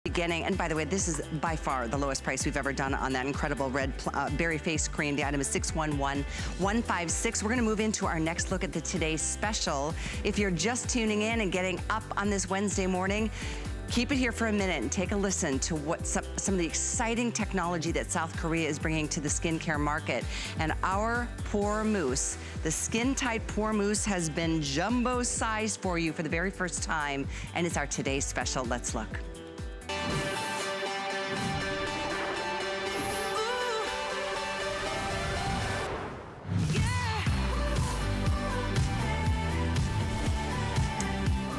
Beginning, and by the way, this is by far the lowest price we've ever done on that incredible red berry face cream. The item is 611156. We're gonna move into our next look at the today's special. If you're just tuning in and getting up on this Wednesday morning, keep it here for a minute and take a listen to what some of the exciting technology that South Korea is bringing to the skincare market. And our Pore Mousse, the skin tight Pore Mousse, has been jumbo sized for you for the very first time, and it's our today's special. Let's look.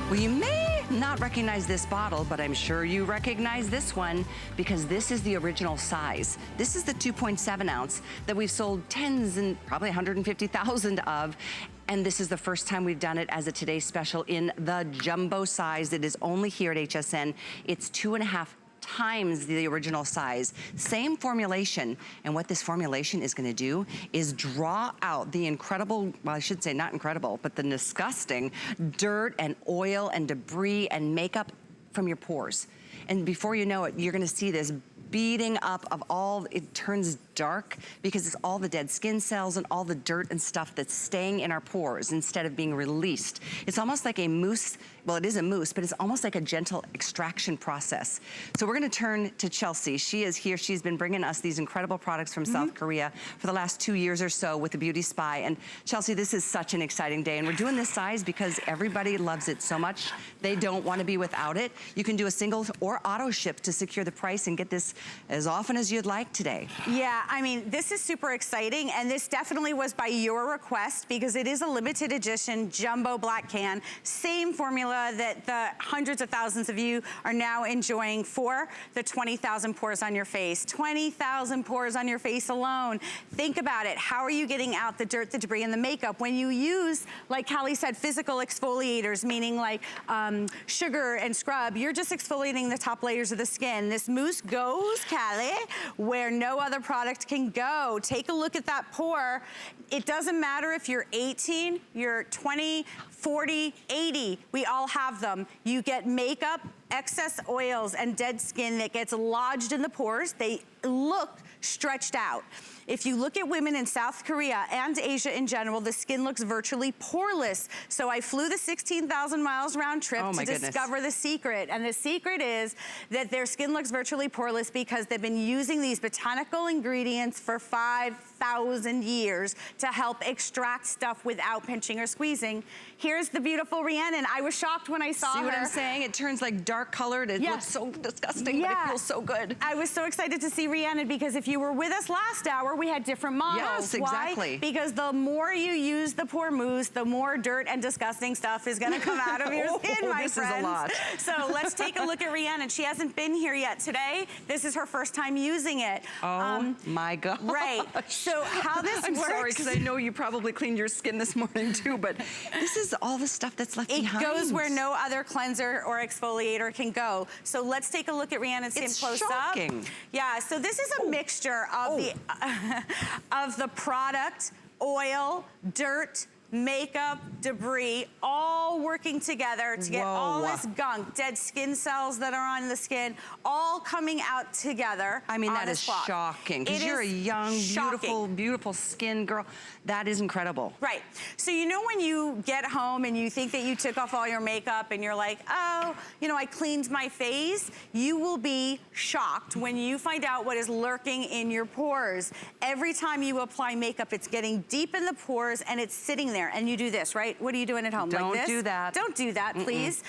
Well, you may not recognize this bottle, but I'm sure you recognize this one because this is the original size. This is the 2.7 ounce that we've sold tens and probably 150,000 of. And this is the first time we've done it as a today's special in the jumbo size. It is only here at HSN. It's 2.5 times the original size. Same formulation, and what this formulation is gonna do is draw out the incredible, well, I should say not incredible, but the disgusting dirt and oil and debris and makeup from your pores. And before you know it, you're gonna see this beating up of all, it turns dark because it's all the dead skin cells and all the dirt and stuff that's staying in our pores instead of being released. It's almost like a mousse. Well, it is a mousse, but it's almost like a gentle extraction process. So we're gonna turn to Chelsea. She is here. She's been bringing us these incredible products from South Korea for the last 2 years or so with the Beauty Spy. And Chelsea, this is such an exciting day. And we're doing this size because everybody loves it so much. They don't wanna be without it. You can do a single or auto ship to secure the price and get this as often as you'd like today. Yeah, I mean, this is super exciting, and this definitely was by your request because it is a limited edition jumbo black can. Same formula that the hundreds of thousands of you are now enjoying for the 20,000 pores on your face. 20,000 pores on your face alone. Think about it. How are you getting out the dirt, the debris, and the makeup? When you use, like Callie said, physical exfoliators, meaning like sugar and scrub, you're just exfoliating the top layers of the skin. This mousse goes, Callie, where no other product can go. Take a look at that pore. It doesn't matter if you're 18, you're 20, 40, 80, we all have them. You get makeup, excess oils, and dead skin that gets lodged in the pores. They look stretched out. If you look at women in South Korea and Asia in general, the skin looks virtually poreless. So I flew the 16,000 miles round trip to discover the secret. And the secret is that their skin looks virtually poreless because they've been using these botanical ingredients for 5,000 years to help extract stuff without pinching or squeezing. Here's the beautiful Rhiannon. I was shocked when I saw her. See what I'm saying? It turns like dark colored. It looks so disgusting, but it feels so good. I was so excited to see Rhiannon because if you were with us last hour, we had different models. Yes, exactly. Why? Because the more you use the Pore Mousse, the more dirt and disgusting stuff is gonna come out of your skin, my friends. This is a lot. So let's take a look at Rhiannon. She hasn't been here yet today. This is her first time using it. Oh my God. Right, so how this works. I'm sorry, because I know you probably cleaned your skin this morning too, but this is all the stuff that's left behind. It goes where no other cleanser or exfoliator can go. So let's take a look at Rhiannon's skin close up. Yeah, so this is a mixture of the product, oil, dirt, makeup, debris, all working together to get all this gunk, dead skin cells that are on the skin, all coming out together. I mean, that is shocking, because you're a young, beautiful, beautiful skin girl. That is incredible. Right. So you know when you get home and you think that you took off all your makeup and you're like, oh, you know, I cleaned my face? You will be shocked when you find out what is lurking in your pores. Every time you apply makeup, it's getting deep in the pores and it's sitting there. And you do this, right? What are you doing at home? Don't like this? do that. Don't do that, please.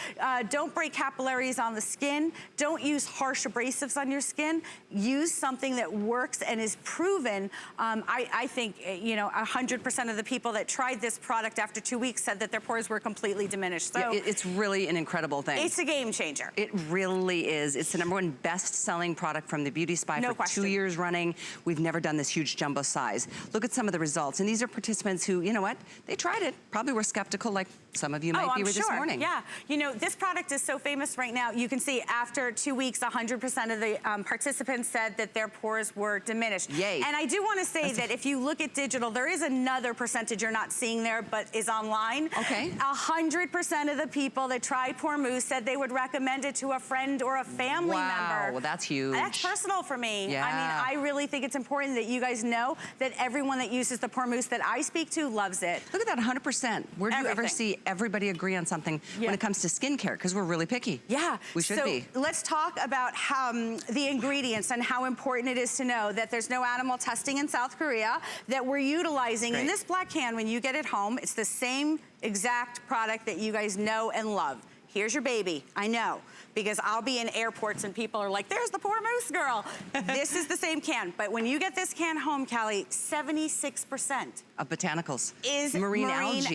Don't break capillaries on the skin. Don't use harsh abrasives on your skin. Use something that works and is proven. I think, you know, 100% of the people that tried this product after 2 weeks said that their pores were completely diminished. So yeah, it's really an incredible thing. It's a game changer. It really is. It's the #1 best-selling product from the Beauty Spy for 2 years running. We've never done this huge jumbo size. Look at some of the results. And these are participants who, you know what? They tried it. Probably were skeptical like some of you might be this morning. Yeah, you know, this product is so famous right now. You can see after 2 weeks, 100% of the participants said that their pores were diminished. Yay. And I do want to say that if you look at digital, there is another percentage you're not seeing there, but is online. Okay. 100% of the people that tried Pore Mousse said they would recommend it to a friend or a family member. Well, that's huge. That's personal for me. Yeah. I mean, I really think it's important that you guys know that everyone that uses the Pore Mousse that I speak to loves it. Look at that, 100%. Where do you ever see everybody agree on something when it comes to skincare? Because we're really picky. Yeah. We should be. Let's talk about how the ingredients and how important it is to know that there's no animal testing in South Korea, that we're utilizing in this black can when you get it home. It's the same exact product that you guys know and love. Here's your baby, I know, because I'll be in airports and people are like, there's the Pore Mousse girl. This is the same can, but when you get this can home, Callie, 76% of botanicals is marine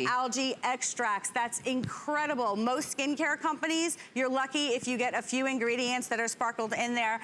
algae extracts. That's incredible. Most skincare companies, you're lucky if you get a few ingredients that are sparkled in there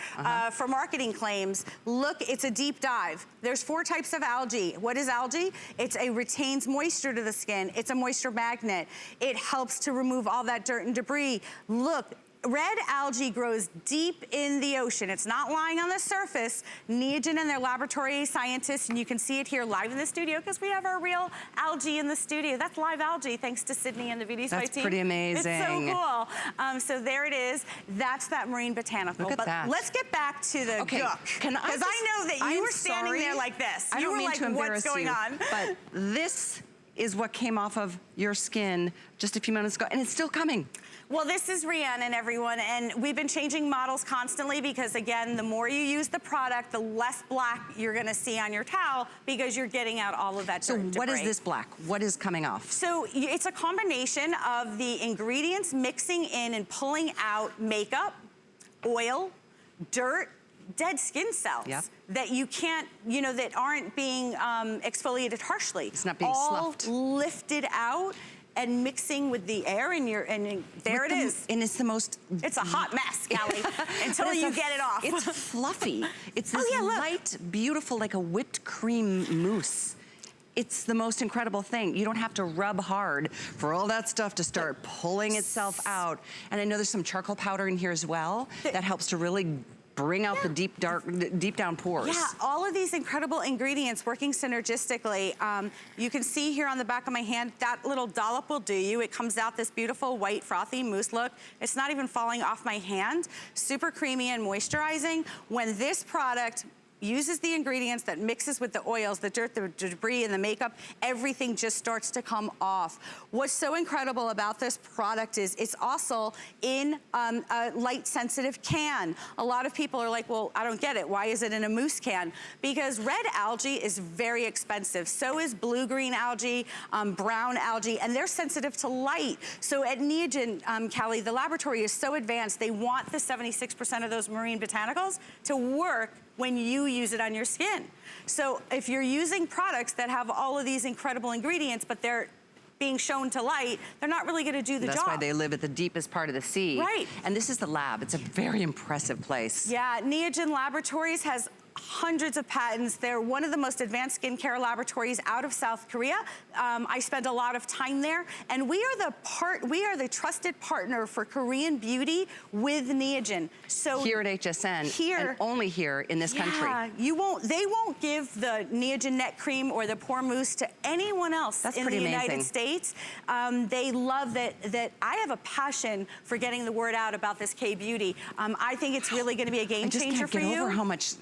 for marketing claims. Look, it's a deep dive. There's 4 types of algae. What is algae? It retains moisture to the skin. It's a moisture magnet. It helps to remove all that dirt and debris. Look, red algae grows deep in the ocean. It's not lying on the surface. Neogen and their laboratory scientists, and you can see it here live in the studio because we have our real algae in the studio. That's live algae, thanks to Sydney and the Beauty Spy team. That's pretty amazing. It's so cool. So there it is. That's that marine botanical. Look at that. Let's get back to the gook. Because I know that you were standing there like this. I don't mean to embarrass what's going on? But this is what came off of your skin just a few minutes ago, and it's still coming. Well, this is Rhiannon, everyone, and we've been changing models constantly because, again, the more you use the product, the less black you're gonna see on your towel because you're getting out all of that dirt and debris. So what is this black? What is coming off? So it's a combination of the ingredients mixing in and pulling out makeup, oil, dirt, dead skin cells that you can't, you know, that aren't being exfoliated harshly. It's not being sloughed. All lifted out and mixing with the air, and there it is. And it's the most... It's a hot mess, Callie, until you get it off. It's fluffy. It's this light, beautiful, like a whipped cream mousse. It's the most incredible thing. You don't have to rub hard for all that stuff to start pulling itself out. And I know there's some charcoal powder in here as well that helps to really bring out the deep down pores. Yeah, all of these incredible ingredients working synergistically. You can see here on the back of my hand, that little dollop will do you. It comes out this beautiful white frothy mousse look. It's not even falling off my hand. Super creamy and moisturizing. When this product uses the ingredients that mixes with the oils, the dirt, the debris, and the makeup, everything just starts to come off. What's so incredible about this product is it's also in a light sensitive can. A lot of people are like, well, I don't get it. Why is it in a mousse can? Because red algae is very expensive. So is blue-green algae, brown algae, and they're sensitive to light. So at Neogen, Callie, the laboratory is so advanced, they want the 76% of those marine botanicals to work when you use it on your skin. So if you're using products that have all of these incredible ingredients, but they're being shown to light, they're not really gonna do the job. That's why they live at the deepest part of the sea. Right. And this is the lab. It's a very impressive place. Yeah, Neogen Laboratories has hundreds of patents. They're one of the most advanced skincare laboratories out of South Korea. I spend a lot of time there, and we are the trusted partner for Korean beauty with Neogen. So here at HSN, and only here in this country. They won't give the Neogen Net Cream or the Pore Mousse to anyone else in the United States. They love that I have a passion for getting the word out about this K-beauty. I think it's really gonna be a game changer for you. I just can't get over how much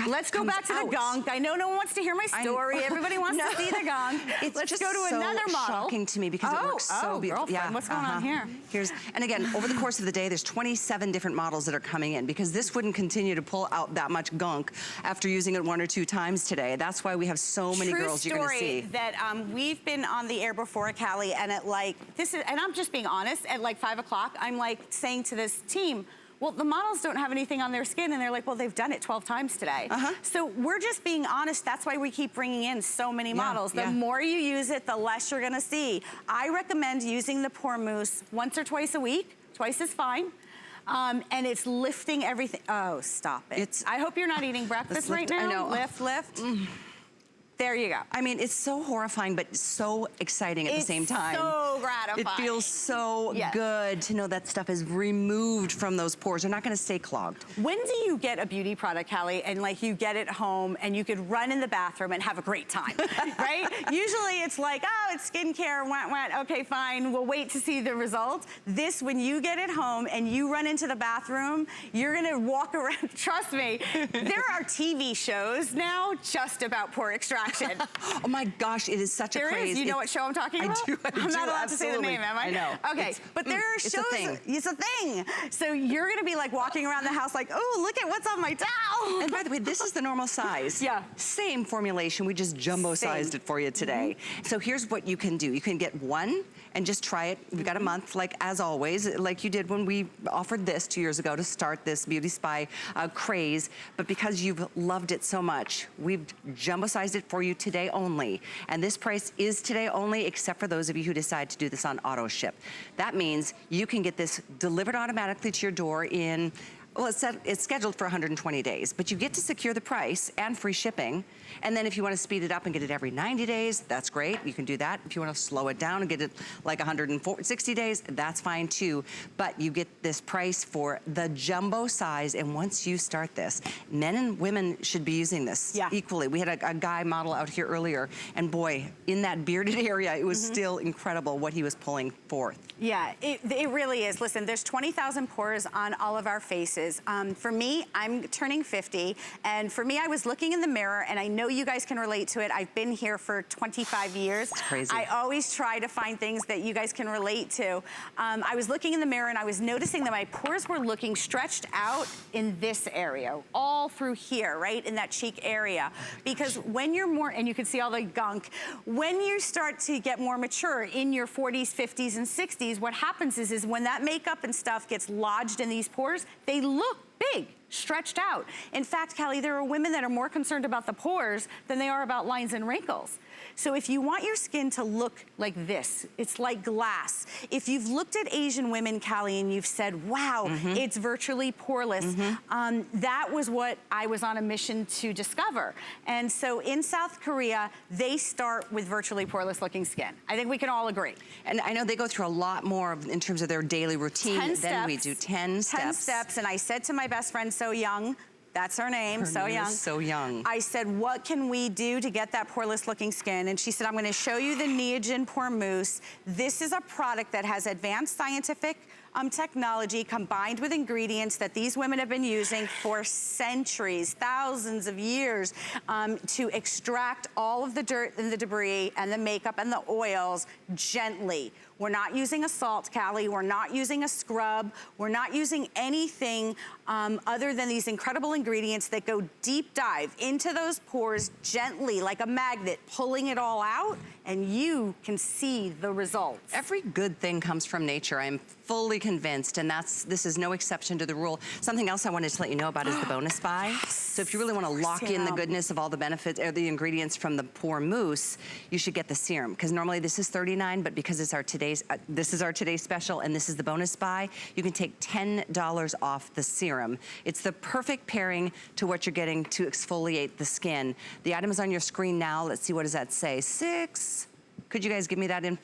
Let's go back to the gunk. I know no one wants to hear my story. Everybody wants to see the gunk. Let's go to another model. It's shocking to me because it works so beautifully. Yeah, what's going on here? And again, over the course of the day, there's 27 different models that are coming in because this wouldn't continue to pull out that much gunk after using it 1 or 2 times today. That's why we have so many girls you're going to see. True story that we've been on the air before, Callie, and at and I'm just being honest, at like 5 o'clock, I'm like saying to this team, well, the models don't have anything on their skin, and they're like, well, they've done it 12 times today. So we're just being honest. That's why we keep bringing in so many models. The more you use it, the less you're gonna see. I recommend using the Pore Mousse once or twice a week. Twice is fine. And it's lifting everything. Oh, stop it. I hope you're not eating breakfast right now. I know. Lift. There you go. I mean, it's so horrifying, but so exciting at the same time. It's so gratifying. It feels so good to know that stuff is removed from those pores. They're not gonna stay clogged. When do you get a beauty product, Callie, and like you get it home and you could run in the bathroom and have a great time, right? Usually it's like, oh, it's skincare, okay, fine, we'll wait to see the results. This, when you get it home and you run into the bathroom, you're gonna walk around, trust me, there are TV shows now just about pore extraction. Oh my gosh, it is such a craze. There is, you know what show I'm talking about? I'm not allowed to say the name, am I? I know. Okay, but there are shows. It's a thing. So you're gonna be like walking around the house like, oh, look at what's on my towel. And by the way, this is the normal size. Yeah. Same formulation, we just jumbo-sized it for you today. So here's what you can do. You can get one and just try it. We've got a month, like as always, like you did when we offered this 2 years ago to start this Beauty Spy craze. But because you've loved it so much, we've jumbo-sized it for you today only. And this price is today only, except for those of you who decide to do this on auto ship. That means you can get this delivered automatically to your door in, well, it's scheduled for 120 days, but you get to secure the price and free shipping. And then if you want to speed it up and get it every 90 days, that's great. You can do that. If you want to slow it down and get it like 160 days, that's fine too. But you get this price for the jumbo size. And once you start this, men and women should be using this equally. We had a guy model out here earlier, and boy, in that bearded area, it was still incredible what he was pulling forth. Yeah, it really is. Listen, there's 20,000 pores on all of our faces. For me, I'm turning 50, and for me, I was looking in the mirror, and I know you guys can relate to it. I've been here for 25 years. It's crazy. I always try to find things that you guys can relate to. I was looking in the mirror, and I was noticing that my pores were looking stretched out in this area, all through here, right, in that cheek area. Because when you're more, and you can see all the gunk, when you start to get more mature in your 40s, 50s, and 60s, what happens is when that makeup and stuff gets lodged in these pores, they look big, stretched out. In fact, Callie, there are women that are more concerned about the pores than they are about lines and wrinkles. So if you want your skin to look like this, it's like glass. If you've looked at Asian women, Callie, and you've said, wow, it's virtually poreless, that was what I was on a mission to discover. And so in South Korea, they start with virtually poreless looking skin. I think we can all agree. And I know they go through a lot more in terms of their daily routine than we do. 10 steps. 10 steps, and I said to my best friend, So Young, that's her name, So Young. So Young. I said, what can we do to get that poreless looking skin? And she said, I'm gonna show you the Neogen Pore Mousse. This is a product that has advanced scientific technology combined with ingredients that these women have been using for centuries, thousands of years, to extract all of the dirt and the debris and the makeup and the oils gently. We're not using a salt, Callie. We're not using a scrub. We're not using anything other than these incredible ingredients that go deep dive into those pores gently, like a magnet, pulling it all out, and you can see the results. Every good thing comes from nature. I'm fully convinced, and this is no exception to the rule. Something else I wanted to let you know about is the bonus buy. So if you really want to lock in the goodness of all the benefits or the ingredients from the Pore Mousse, you should get the serum, because normally this is $39, but because it's this is our today's special, and this is the bonus buy, you can take $10 off the serum. It's the perfect pairing to what you're getting to exfoliate the skin. The item is on your screen now. Let's see, what does that say? Could you guys give me that in?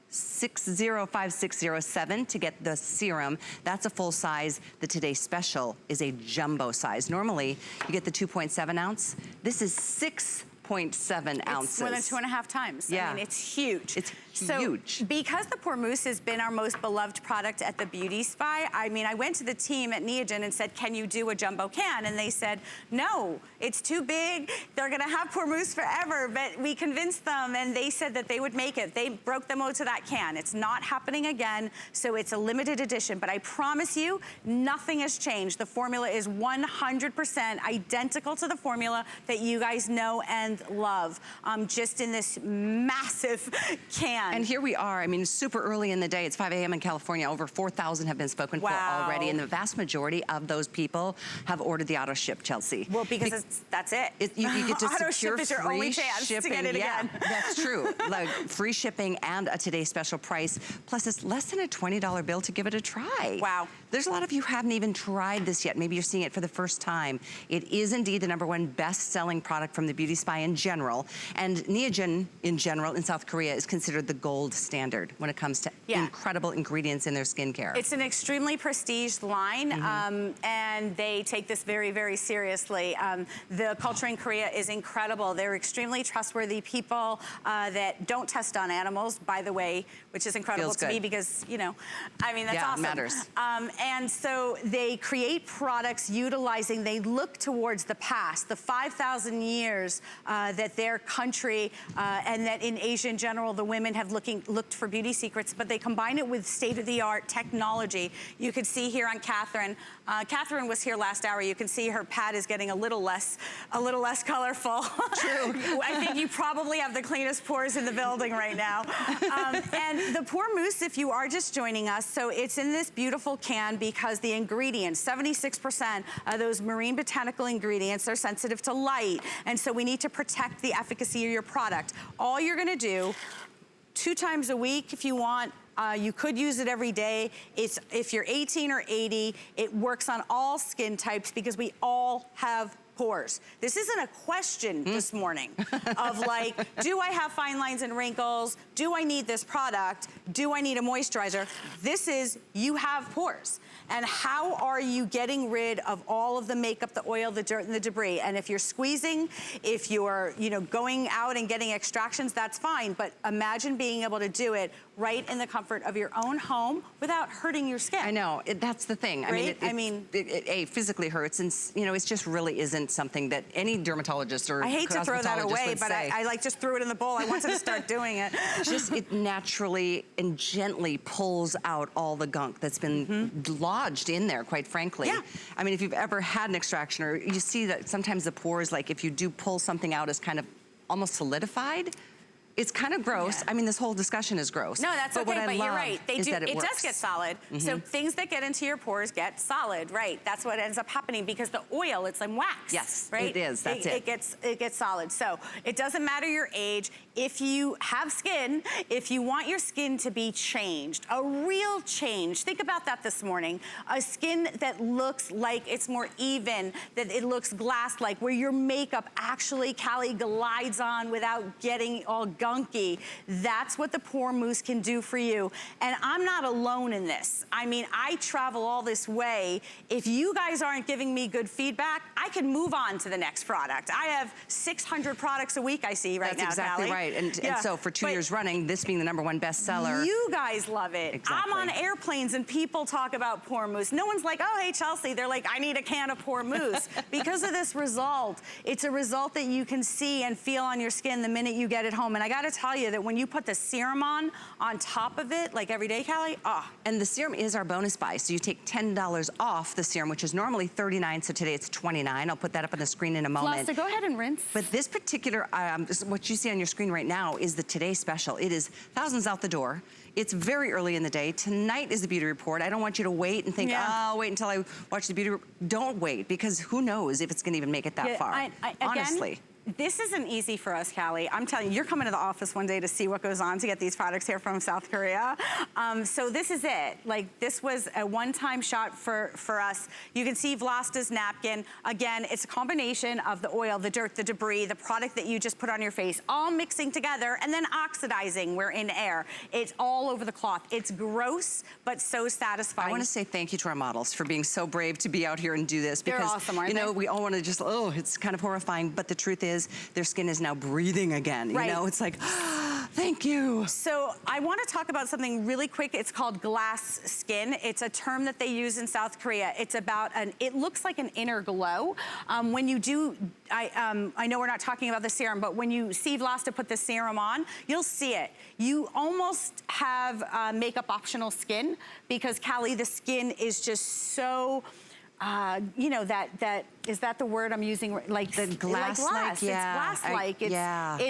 605607 to get the serum. That's a full size. The today's special is a jumbo size. Normally, you get the 2.7 ounce. This is 6.7 ounces. It's more than 2.5 times. Yeah. I mean, it's huge. It's huge. Because the Pore Mousse has been our most beloved product at the Beauty Spy, I mean, I went to the team at Neogen and said, can you do a jumbo can? And they said, no, it's too big. They're gonna have Pore Mousse forever. But we convinced them, and they said that they would make it. They broke the mold to that can. It's not happening again, so it's a limited edition. But I promise you, nothing has changed. The formula is 100% identical to the formula that you guys know and love, just in this massive can. And here we are, I mean, super early in the day. It's 5 a.m. in California. Over 4,000 have been spoken for already, and the vast majority of those people have ordered the auto ship, Chelsea. Well, because that's it. You get to auto secure ship is your only chance shipping. to get it again. That's true. Like free shipping and a today's special price. Plus, it's less than a $20 bill to give it a try. Wow. There's a lot of you who haven't even tried this yet. Maybe you're seeing it for the first time. It is indeed the #1 best-selling product from the beauty spy in general. And Neogen, in general, in South Korea, is considered the gold standard when it comes to incredible ingredients in their skincare. It's an extremely prestige line, and they take this very, very seriously. The culture in Korea is incredible. They're extremely trustworthy people that don't test on animals, by the way, which is incredible to me because, you know, I mean, that's awesome. It matters. And so they create products utilizing, they look towards the past, the 5,000 years that their country and that in Asia in general, the women have looked for beauty secrets, but they combine it with state-of-the-art technology. You can see here on Catherine. Catherine was here last hour. You can see her pad is getting a little less colorful. True. I think you probably have the cleanest pores in the building right now. And the Pore Mousse, if you are just joining us, so it's in this beautiful can because the ingredients, 76% of those marine botanical ingredients are sensitive to light. And so we need to protect the efficacy of your product. All you're gonna do 2 times a week if you want. You could use it every day. If you're 18 or 80, it works on all skin types because we all have pores. This isn't a question this morning of like, do I have fine lines and wrinkles? Do I need this product? Do I need a moisturizer? This is, you have pores. And how are you getting rid of all of the makeup, the oil, the dirt, and the debris? And if you're squeezing, if you're, you know, going out and getting extractions, that's fine. But imagine being able to do it right in the comfort of your own home without hurting your skin. I know, that's the thing. Right? It physically hurts, and you know, it just really isn't something that any dermatologist or I hate to throw that away, but say. I like just threw it in the bowl. I wanted to start doing it. Just it naturally and gently pulls out all the gunk that's been lodged in there, quite frankly. Yeah. I mean, if you've ever had an extraction, or you see that sometimes the pores, like if you do pull something out, is kind of almost solidified. It's kind of gross. I mean, this whole discussion is gross. No, that's okay, but you're right. It does get solid. So things that get into your pores get solid, right? That's what ends up happening because the oil, it's like wax. Yes, right? it is, that's it. It gets solid. So it doesn't matter your age. If you have skin, if you want your skin to be changed, a real change, think about that this morning. A skin that looks like it's more even, that it looks glass-like, where your makeup actually, Callie, glides on without getting all gunky. That's what the Pore Mousse can do for you. And I'm not alone in this. I mean, I travel all this way. If you guys aren't giving me good feedback, I can move on to the next product. I have 600 products a week I see right now, That's exactly Callie. right. And so for 2 years running, this being the #1 bestseller. You guys love it. Exactly. I'm on airplanes and people talk about Pore Mousse. No one's like, oh, hey, Chelsea. They're like, I need a can of Pore Mousse. Because of this result. It's a result that you can see and feel on your skin the minute you get it home. And I gotta tell you that when you put the serum on top of it, like every day, Callie, And the serum is our bonus buy. So you take $10 off the serum, which is normally $39, so today it's $29. I'll put that up on the screen in a moment. So go ahead and rinse. But this particular, what you see on your screen right now is the Today Special. It is thousands out the door. It's very early in the day. Tonight is the beauty report. I don't want you to wait and think, oh, I'll wait until I watch the beauty report. Don't wait, because who knows if it's gonna even make it that far, honestly. This isn't easy for us, Callie. I'm telling you, you're coming to the office one day to see what goes on to get these products here from South Korea. So this is it. Like, this was a one-time shot for us. You can see Vlasta's napkin. Again, it's a combination of the oil, the dirt, the debris, the product that you just put on your face, all mixing together and then oxidizing. We're in air. It's all over the cloth. It's gross, but so satisfying. I want to say thank you to our models for being so brave to be out here and do this. Because, they're awesome, aren't you know, they? we all want to just, it's kind of horrifying, but the truth is, their skin is now breathing again. Right. You know, it's like, thank you. So I want to talk about something really quick. It's called glass skin. It's a term that they use in South Korea. It's about it looks like an inner glow. When you do, I know we're not talking about the serum, but when you see Vlasta put the serum on, you'll see it. You almost have makeup optional skin because, Callie, the skin is just so, you know, is that the word I'm using? Like the glass, like glass. Yeah. It's glass-like.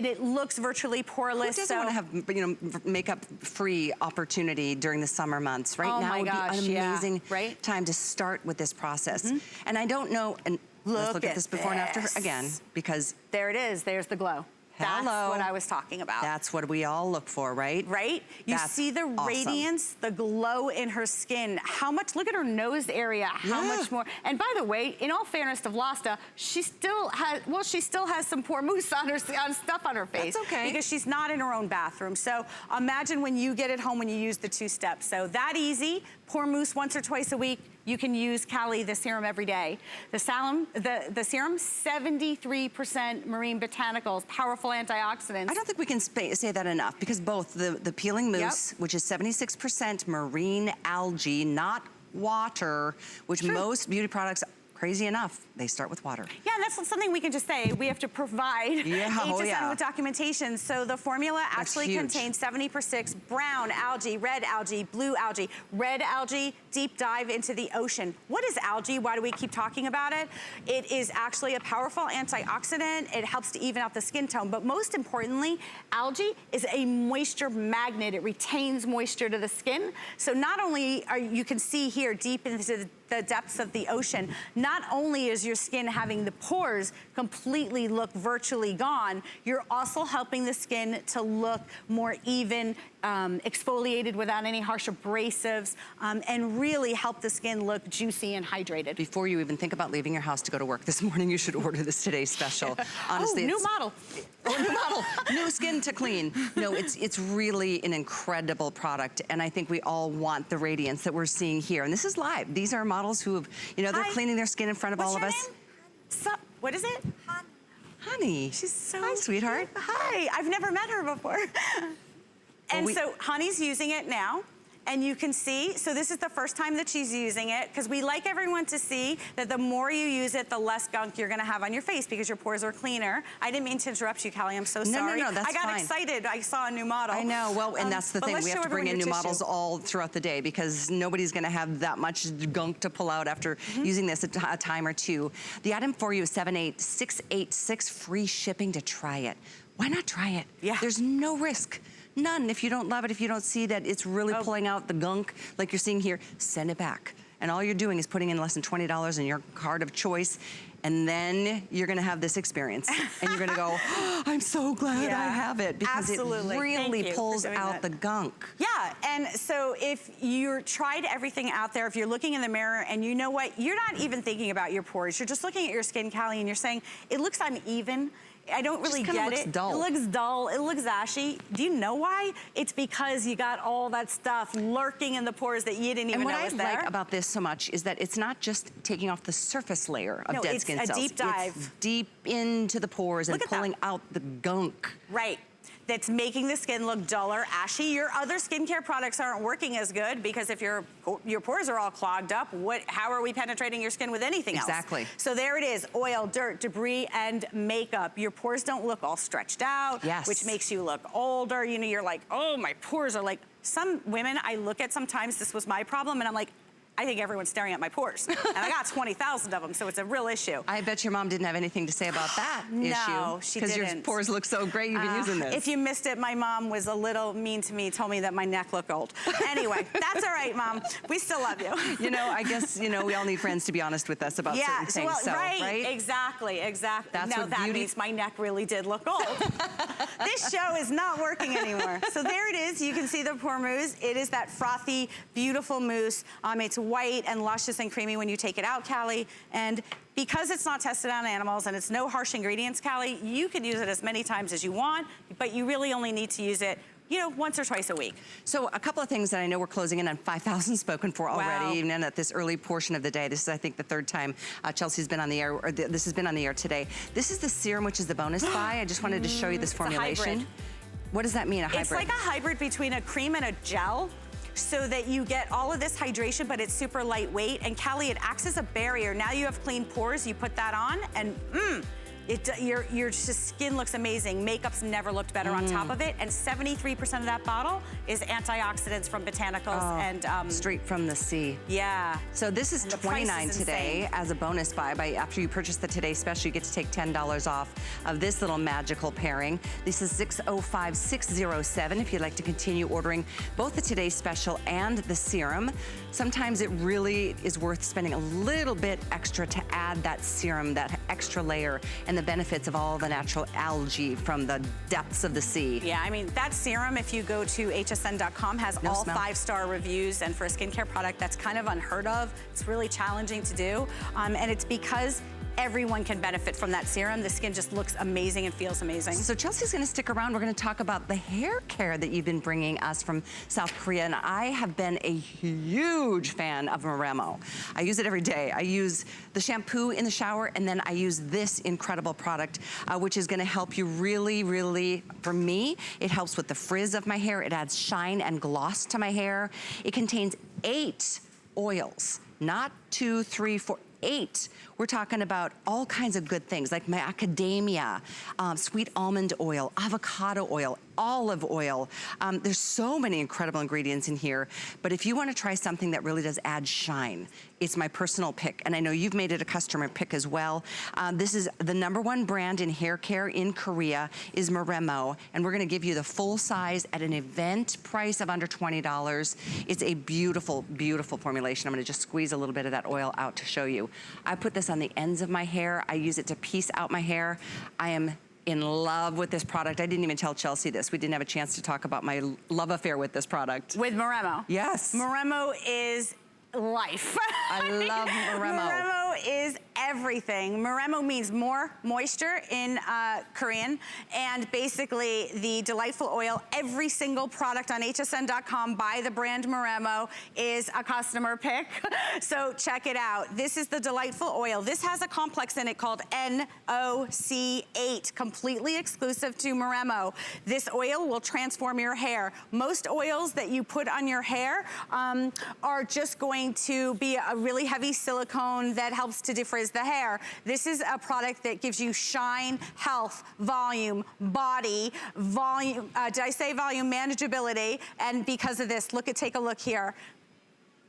It looks virtually poreless. Who doesn't want to have, you know, makeup-free opportunity during the summer months? Right now would be an amazing time to start with this process. And I don't know, and let's look at this before and after again, because there it is. There's the glow. That's what I was talking about. That's what we all look for, right? Right? You see the radiance, the glow in her skin. How much, look at her nose area, how much more. And by the way, in all fairness to Vlasta, she still has some poor mousse on her, stuff on her face. That's okay. Because she's not in her own bathroom. So imagine when you get it home when you use the 2 steps. So that easy, pour mousse once or twice a week. You can use, Callie, the serum every day. The serum, 73% marine botanicals, powerful antioxidants. I don't think we can say that enough, because both the peeling mousse, which is 76% marine algae, not water, which most beauty products, crazy enough, they start with water. Yeah, and that's something we can just say. We have to provide HSN with documentation. So the formula actually contains 70% brown algae, red algae, blue algae. Red algae, deep dive into the ocean. What is algae? Why do we keep talking about it? It is actually a powerful antioxidant. It helps to even out the skin tone. But most importantly, algae is a moisture magnet. It retains moisture to the skin. So not only are you can see here deep into the depths of the ocean, not only is your skin having the pores completely look virtually gone, you're also helping the skin to look more even, exfoliated without any harsh abrasives, and really help the skin look juicy and hydrated. Before you even think about leaving your house to go to work this morning, you should order this today's special. Honestly, new model. New model, new skin to clean. No, it's really an incredible product, and I think we all want the radiance that we're seeing here. And this is live. These are models who have, they're cleaning their skin in front of all of us. What is it? Honey. She's so Hi, sweetheart. Hi, I've never met her before. And so Honey's using it now. And you can see, so this is the first time that she's using it, because we like everyone to see that the more you use it, the less gunk you're gonna have on your face, because your pores are cleaner. I didn't mean to interrupt you, Callie, I'm so sorry. No, that's fine. I got excited, I saw a new model. I know, well, and that's the thing. We have to bring in new models all throughout the day, because nobody's gonna have that much gunk to pull out after using this a time or two. The item for you is 78686, free shipping to try it. Why not try it? Yeah. There's no risk. None. If you don't love it, if you don't see that it's really pulling out the gunk like you're seeing here, send it back. And all you're doing is putting in less than $20 in your card of choice, and then you're gonna have this experience. And you're gonna go, oh, I'm so glad I have it, because it really pulls out the gunk. Yeah, and so if you're tried everything out there, if you're looking in the mirror and you know what, you're not even thinking about your pores, you're just looking at your skin, Callie, and you're saying, it looks uneven. I don't really get it. Dull. It looks dull, it looks ashy. Do you know why? It's because you got all that stuff lurking in the pores that you didn't even know was there. And what I like about this so much is that it's not just taking off the surface layer of dead skin cells. It's a deep dive. It's deep into the pores and pulling out the gunk. Right. That's making the skin look duller, ashy. Your other skincare products aren't working as good, because if your pores are all clogged up, how are we penetrating your skin with anything else? Exactly. So there it is, oil, dirt, debris, and makeup. Your pores don't look all stretched out, which makes you look older. You know, you're like, oh, my pores are like, some women I look at sometimes, this was my problem, and I'm like, I think everyone's staring at my pores. And I got 20,000 of them, so it's a real issue. I bet your mom didn't have anything to say about that issue. No, she didn't. Because your pores look so great, you've been using this. If you missed it, my mom was a little mean to me, told me that my neck looked old. Anyway, that's all right, Mom. We still love you. You know, I guess, we all need friends to be honest with us about certain things. Well, right? Exactly. That's no, what that means my neck really did look old. This show is not working anymore. So there it is. You can see the pore mousse. It is that frothy, beautiful mousse. It's white and luscious and creamy when you take it out, Callie. And because it's not tested on animals and it's no harsh ingredients, Callie, you can use it as many times as you want, but you really only need to use it, once or twice a week. So a couple of things that I know we're closing in on 5,000 spoken for already, even at this early portion of the day. This is, I think, the third time Chelsea's been on the air, or this has been on the air today. This is the serum, which is the bonus buy. I just wanted to show you this formulation. What does that mean, a hybrid? It's like a hybrid between a cream and a gel, so that you get all of this hydration, but it's super lightweight. And Callie, it acts as a barrier. Now you have clean pores, you put that on, and your skin looks amazing. Makeup's never looked better on top of it. And 73% of that bottle is antioxidants from botanicals and straight from the sea. Yeah. So this is $29 today as a bonus buy. After you purchase the Today Special, you get to take $10 off of this little magical pairing. This is 605607 if you'd like to continue ordering both the Today Special and the serum. Sometimes it really is worth spending a little bit extra to add that serum, that extra layer, and and the benefits of all the natural algae from the depths of the sea. Yeah, I mean, that serum, if you go to hsn.com, has all 5-star reviews, and for a skincare product, that's kind of unheard of. It's really challenging to do, and it's because everyone can benefit from that serum. The skin just looks amazing and feels amazing. So Chelsea's gonna stick around. We're gonna talk about the hair care that you've been bringing us from South Korea, and I have been a huge fan of Moremo. I use it every day. I use the shampoo in the shower, and then I use this incredible product, which is gonna help you really, really, for me, it helps with the frizz of my hair. It adds shine and gloss to my hair. It contains 8 oils, not 2, 3, 4, 8. We're talking about all kinds of good things like macadamia, sweet almond oil, avocado oil, olive oil. There's so many incredible ingredients in here, but if you want to try something that really does add shine, it's my personal pick, and I know you've made it a customer pick as well. This is the #1 brand in hair care in Korea is Moremo, and we're gonna give you the full size at an event price of under $20. It's a beautiful, beautiful formulation. I'm gonna just squeeze a little bit of that oil out to show you. I put this on the ends of my hair. I use it to piece out my hair. I am in love with this product. I didn't even tell Chelsea this. We didn't have a chance to talk about my love affair with this product. With Moremo. Yes. Moremo is life. I love Moremo. Moremo is everything. Moremo means more moisture in Korean, and basically the delightful oil, every single product on hsn.com by the brand Moremo is a customer pick. So check it out. This is the delightful oil. This has a complex in it called NOC8, completely exclusive to Moremo. This oil will transform your hair. Most oils that you put on your hair are just going to be a really heavy silicone that helps to defrizz the hair. This is a product that gives you shine, health, volume, body, volume, did I say volume? Manageability, and because of this, take a look here.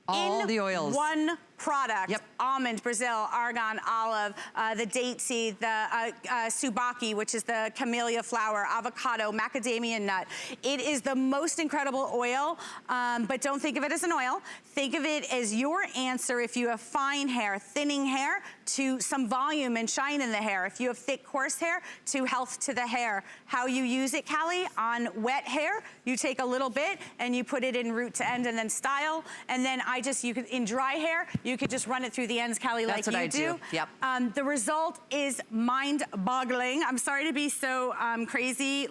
All the oils. One product. Yep. Almond, Brazil, argan, olive, the date seed, the subaki, which is the camellia flower, avocado, macadamia nut. It is the most incredible oil, but don't think of it as an oil. Think of it as your answer if you have fine hair, thinning hair, to some volume and shine in the hair. If you have thick, coarse hair, to health to the hair. How you use it, Callie, on wet hair, you take a little bit and you put it in root to end and then style. And then you could, in dry hair, you could just run it through the ends, Callie, like you do. Yep. The result is mind-boggling. I'm sorry to be so crazy,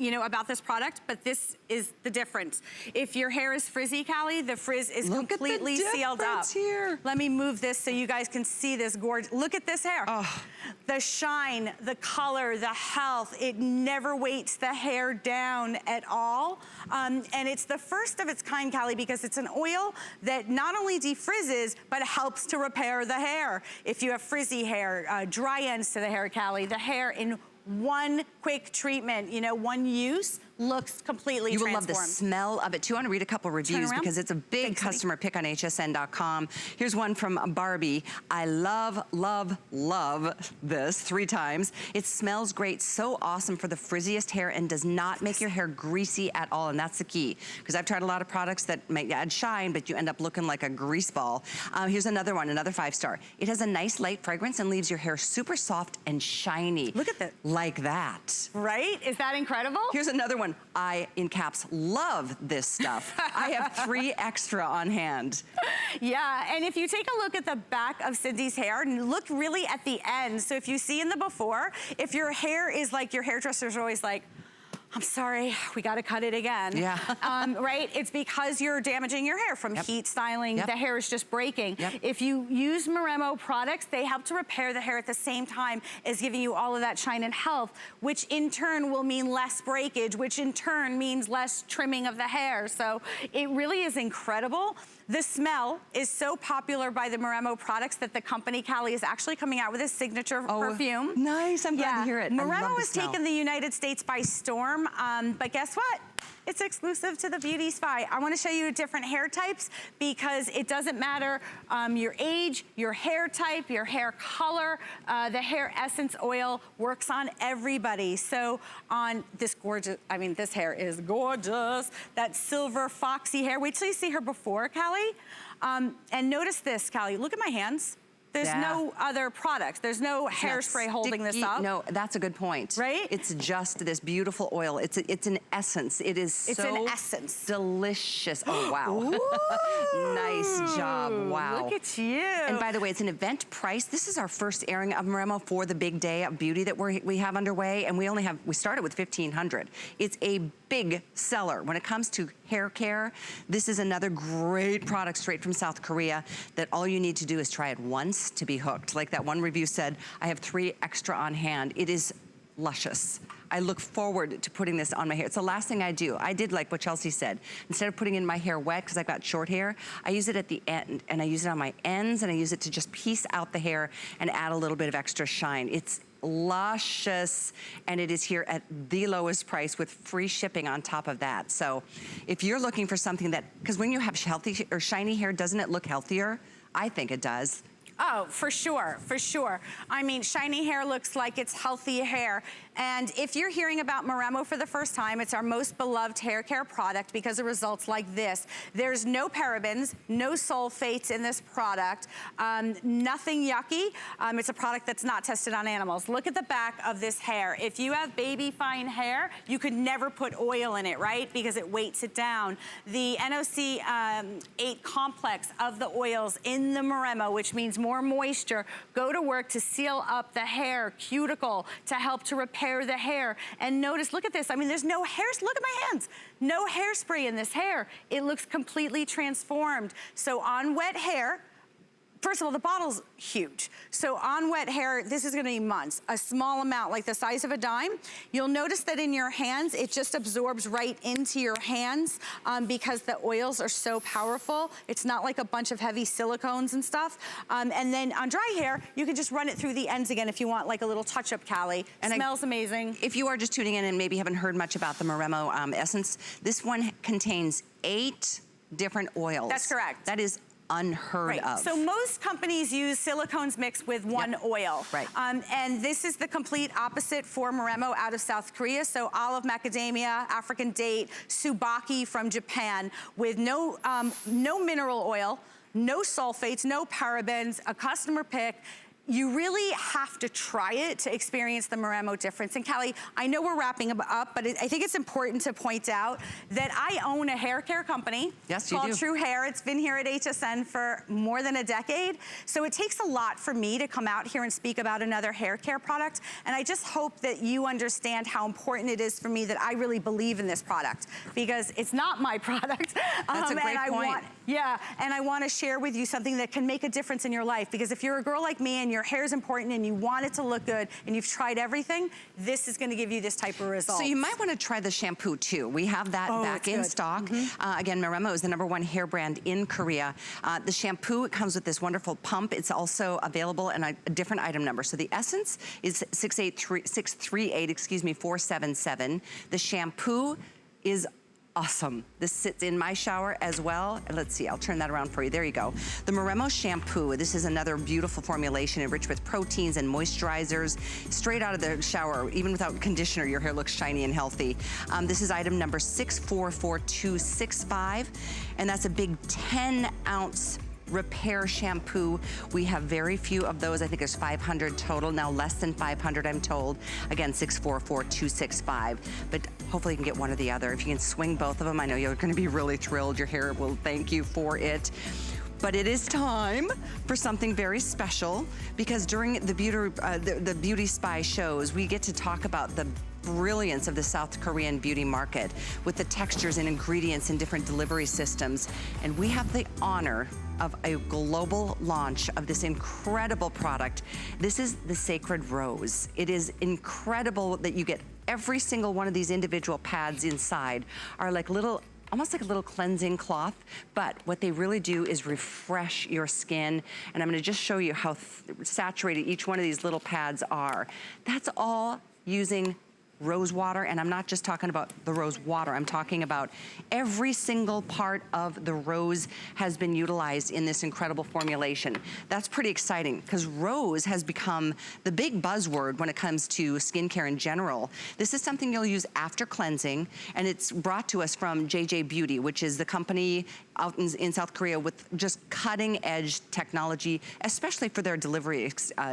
about this product, but this is the difference. If your hair is frizzy, Callie, the frizz is completely sealed up. Here. Let me move this so you guys can see this gorgeous. Look at this hair. Oh. The shine, the color, the health, it never weights the hair down at all. And it's the first of its kind, Callie, because it's an oil that not only defrizzes, but helps to repair the hair. If you have frizzy hair, dry ends to the hair, Callie, the hair in one quick treatment, one use, looks completely transformed. You will love the smell of it too. I want to read a couple reviews because it's a big customer pick on hsn.com. Here's one from Barbie. I love, love, love this 3 times. It smells great, so awesome for the frizziest hair and does not make your hair greasy at all, and that's the key. Because I've tried a lot of products that add shine, but you end up looking like a grease ball. Here's another one, another 5-star. It has a nice light fragrance and leaves your hair super soft and shiny. Look at that. Like that. Right? Is that incredible? Here's another one. I, in caps, love this stuff. I have 3 extra on hand. Yeah, and if you take a look at the back of Cindy's hair, and look really at the end. So if you see in the before, if your hair is like, your hairdresser's always like, I'm sorry, we gotta cut it again. Yeah. Right? It's because you're damaging your hair from heat styling. The hair is just breaking. If you use Moremo products, they help to repair the hair at the same time as giving you all of that shine and health, which in turn will mean less breakage, which in turn means less trimming of the hair. So it really is incredible. The smell is so popular by the Moremo products that the company, Callie, is actually coming out with a signature perfume. Nice, I'm glad to hear it. Moremo has taken the United States by storm, but guess what? It's exclusive to the Beauty Spy. I want to show you different hair types because it doesn't matter your age, your hair type, your hair color. The hair essence oil works on everybody. So on this gorgeous, this hair is gorgeous. That silver foxy hair. Wait till you see her before, Callie. And notice this, Callie. Look at my hands. There's no other product. There's no hairspray holding this up. No, that's a good point. Right? It's just this beautiful oil. It's an essence. It is It's an essence. Delicious. Oh, wow. Nice job. Wow. Look at you. And by the way, it's an event price. This is our first airing of Moremo for the big day of beauty that we have underway, and we started with 1,500. It's a big seller. When it comes to hair care, this is another great product straight from South Korea that all you need to do is try it once to be hooked. Like that one review said, I have 3 extra on hand. It is luscious. I look forward to putting this on my hair. It's the last thing I do. I did like what Chelsea said. Instead of putting in my hair wet, because I've got short hair, I use it at the end, and I use it on my ends, and I use it to just piece out the hair and add a little bit of extra shine. It's luscious, and it is here at the lowest price with free shipping on top of that. So if you're looking for something that, because when you have healthy or shiny hair, doesn't it look healthier? I think it does. Oh, for sure, for sure. I mean, shiny hair looks like it's healthy hair. And if you're hearing about Moremo for the first time, it's our most beloved hair care product because of results like this. There's no parabens, no sulfates in this product, nothing yucky. It's a product that's not tested on animals. Look at the back of this hair. If you have baby fine hair, you could never put oil in it, right? Because it weights it down. The NOC 8 complex of the oils in the Moremo, which means more moisture, go to work to seal up the hair, cuticle, to help to repair the hair. And notice, look at this. I mean, there's no hair, look at my hands. No hairspray in this hair. It looks completely transformed. So on wet hair, first of all, the bottle's huge. So on wet hair, this is gonna be months. A small amount, like the size of a dime. You'll notice that in your hands, it just absorbs right into your hands because the oils are so powerful. It's not like a bunch of heavy silicones and stuff. And then on dry hair, you can just run it through the ends again if you want like a little touch-up, Callie. And smells amazing. If you are just tuning in and maybe haven't heard much about the Moremo essence, this one contains 8 different oils. That's correct. That is unheard of. So most companies use silicones mixed with one oil. Right. And this is the complete opposite for Moremo out of South Korea. So olive macadamia, African date, tsubaki from Japan with no mineral oil, no sulfates, no parabens, a customer pick. You really have to try it to experience the Moremo difference. And Callie, I know we're wrapping up, but I think it's important to point out that I own a hair care company called True Hair. It's been here at HSN for more than a decade. So it takes a lot for me to come out here and speak about another hair care product. And I just hope that you understand how important it is for me that I really believe in this product because it's not my product. That's a great point. And I want to share with you something that can make a difference in your life because if you're a girl like me and your hair is important and you want it to look good and you've tried everything, this is going to give you this type of result. So you might want to try the shampoo too. We have that back in stock. Again, Moremo is the #1 hair brand in Korea. The shampoo, it comes with this wonderful pump. It's also available in a different item number. So the essence is 477. The shampoo is awesome. This sits in my shower as well. And let's see, I'll turn that around for you. There you go. The Moremo shampoo, this is another beautiful formulation enriched with proteins and moisturizers. Straight out of the shower, even without conditioner, your hair looks shiny and healthy. This is item number 644265, and that's a big 10-ounce repair shampoo. We have very few of those. I think there's 500 total. Now less than 500, I'm told. Again, 644265. But hopefully you can get one or the other. If you can swing both of them, I know you're going to be really thrilled. Your hair will thank you for it. But it is time for something very special because during the Beauty Spy shows, we get to talk about the brilliance of the South Korean beauty market with the textures and ingredients and different delivery systems. And we have the honor of a global launch of this incredible product. This is the Sacred Rose. It is incredible that you get every single one of these individual pads inside are like little, almost like a little cleansing cloth, but what they really do is refresh your skin. And I'm gonna just show you how saturated each one of these little pads are. That's all using rose water, and I'm not just talking about the rose water, I'm talking about every single part of the rose has been utilized in this incredible formulation. That's pretty exciting, because rose has become the big buzzword when it comes to skincare in general. This is something you'll use after cleansing, and it's brought to us from JJ Beauty, which is the company out in South Korea with just cutting edge technology, especially for their delivery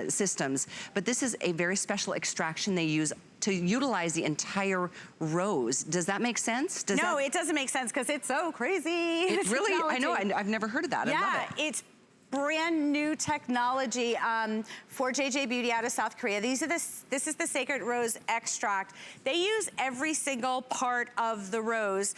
systems. But this is a very special extraction they use to utilize the entire rose. Does that make sense? No, it doesn't make sense because it's so crazy. It really, I know, I've never heard of that. Yeah, I love it. It's brand new technology for JJ Beauty out of South Korea. This is the Sacred Rose Extract. They use every single part of the rose.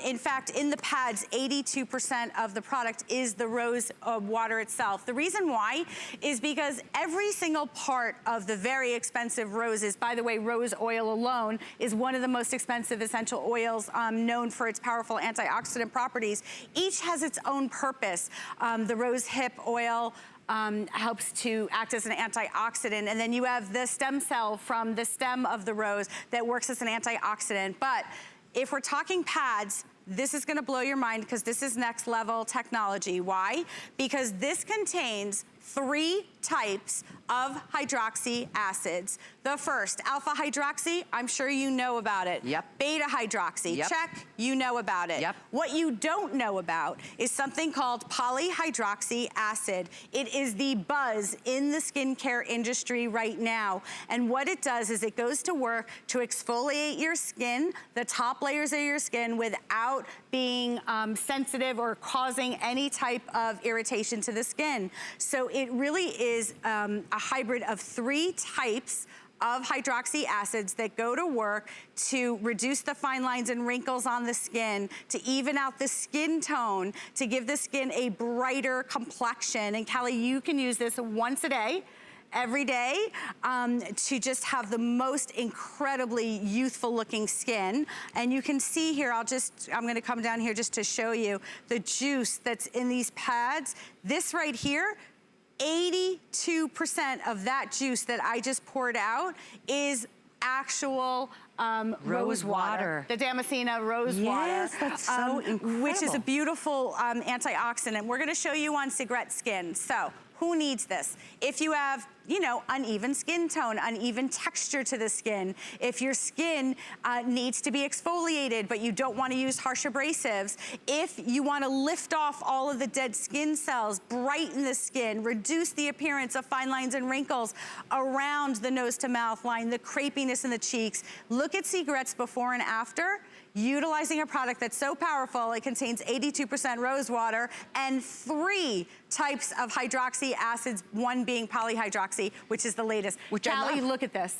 In fact, in the pads, 82% of the product is the rose water itself. The reason why is because every single part of the very expensive roses, by the way, rose oil alone is one of the most expensive essential oils known for its powerful antioxidant properties. Each has its own purpose. The rose hip oil helps to act as an antioxidant, and then you have the stem cell from the stem of the rose that works as an antioxidant. But if we're talking pads, this is gonna blow your mind because this is next level technology. Why? Because this contains 3 types of hydroxy acids. The first, alpha hydroxy, I'm sure you know about it. Yep. Beta hydroxy, yep. check, you know about it. Yep. What you don't know about is something called polyhydroxy acid. It is the buzz in the skincare industry right now. And what it does is it goes to work to exfoliate your skin, the top layers of your skin, without being sensitive or causing any type of irritation to the skin. So it really is a hybrid of 3 types of hydroxy acids that go to work to reduce the fine lines and wrinkles on the skin, to even out the skin tone, to give the skin a brighter complexion. And Callie, you can use this once a day, every day, to just have the most incredibly youthful looking skin. And you can see here, I'm gonna come down here just to show you the juice that's in these pads. This right here, 82% of that juice that I just poured out is actual rose water. The Damascena rose water. Yes, that's so incredible. Which is a beautiful antioxidant. We're gonna show you on cigarette skin. So, who needs this? If you have, you know, uneven skin tone, uneven texture to the skin, if your skin needs to be exfoliated, but you don't wanna use harsh abrasives, if you wanna lift off all of the dead skin cells, brighten the skin, reduce the appearance of fine lines and wrinkles around the nose to mouth line, the crepiness in the cheeks, look at cigarettes before and after. Utilizing a product that's so powerful, it contains 82% rose water and 3 types of hydroxy acids, one being polyhydroxy, which is the latest. Callie, look at this.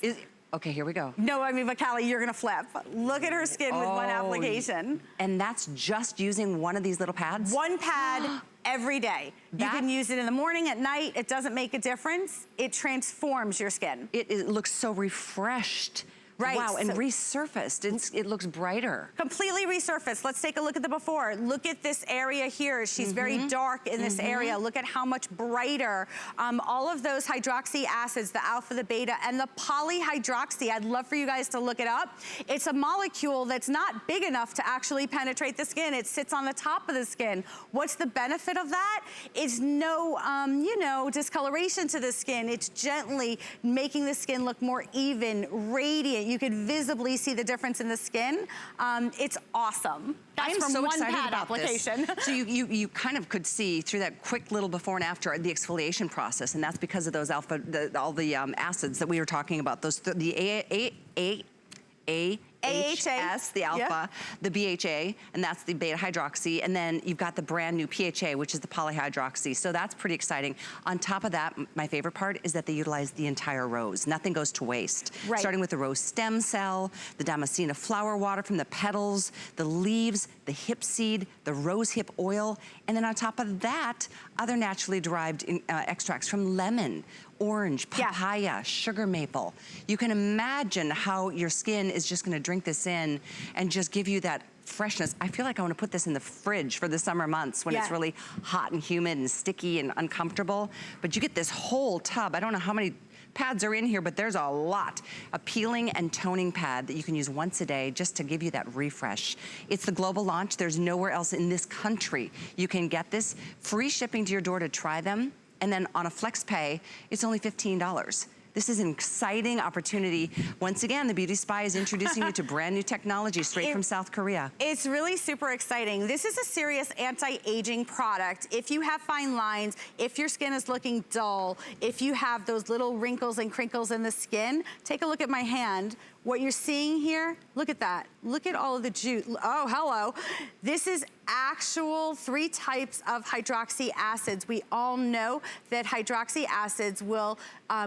Okay, here we go. No, I mean, but Callie, you're gonna flip. Look at her skin with one application. And that's just using one of these little pads? One pad every day. You can use it in the morning, at night, it doesn't make a difference. It transforms your skin. It looks so refreshed. Right. Wow, and resurfaced. It looks brighter. Completely resurfaced. Let's take a look at the before. Look at this area here. She's very dark in this area. Look at how much brighter. All of those hydroxy acids, the alpha, the beta, and the polyhydroxy, I'd love for you guys to look it up. It's a molecule that's not big enough to actually penetrate the skin. It sits on the top of the skin. What's the benefit of that? It's no, you know, discoloration to the skin. It's gently making the skin look more even, radiant. You could visibly see the difference in the skin. It's awesome. That's I'm from so one excited pad about application. this. So you kind of could see through that quick little before and after the exfoliation process, and that's because of those alpha, all the acids that we were talking about. Those the AHS, the alpha, the BHA, and that's the beta hydroxy, and then you've got the brand new PHA, which is the polyhydroxy. So that's pretty exciting. On top of that, my favorite part is that they utilize the entire rose. Nothing goes to waste. Right. Starting with the rose stem cell, the Damascena flower water from the petals, the leaves, the hip seed, the rose hip oil, and then on top of that, other naturally derived extracts from lemon, orange, papaya, sugar maple. You can imagine how your skin is just gonna drink this in and just give you that freshness. I feel like I wanna put this in the fridge for the summer months when it's really hot and humid and sticky and uncomfortable. But you get this whole tub. I don't know how many pads are in here, but there's a lot. A peeling and toning pad that you can use once a day just to give you that refresh. It's the global launch. There's nowhere else in this country you can get this. Free shipping to your door to try them. And then on a flex pay, it's only $15. This is an exciting opportunity. Once again, the Beauty Spy is introducing you to brand new technology straight from South Korea. It's really super exciting. This is a serious anti-aging product. If you have fine lines, if your skin is looking dull, if you have those little wrinkles and crinkles in the skin, take a look at my hand. What you're seeing here, look at that. Look at all of the juice. Oh, hello. This is actual 3 types of hydroxy acids. We all know that hydroxy acids will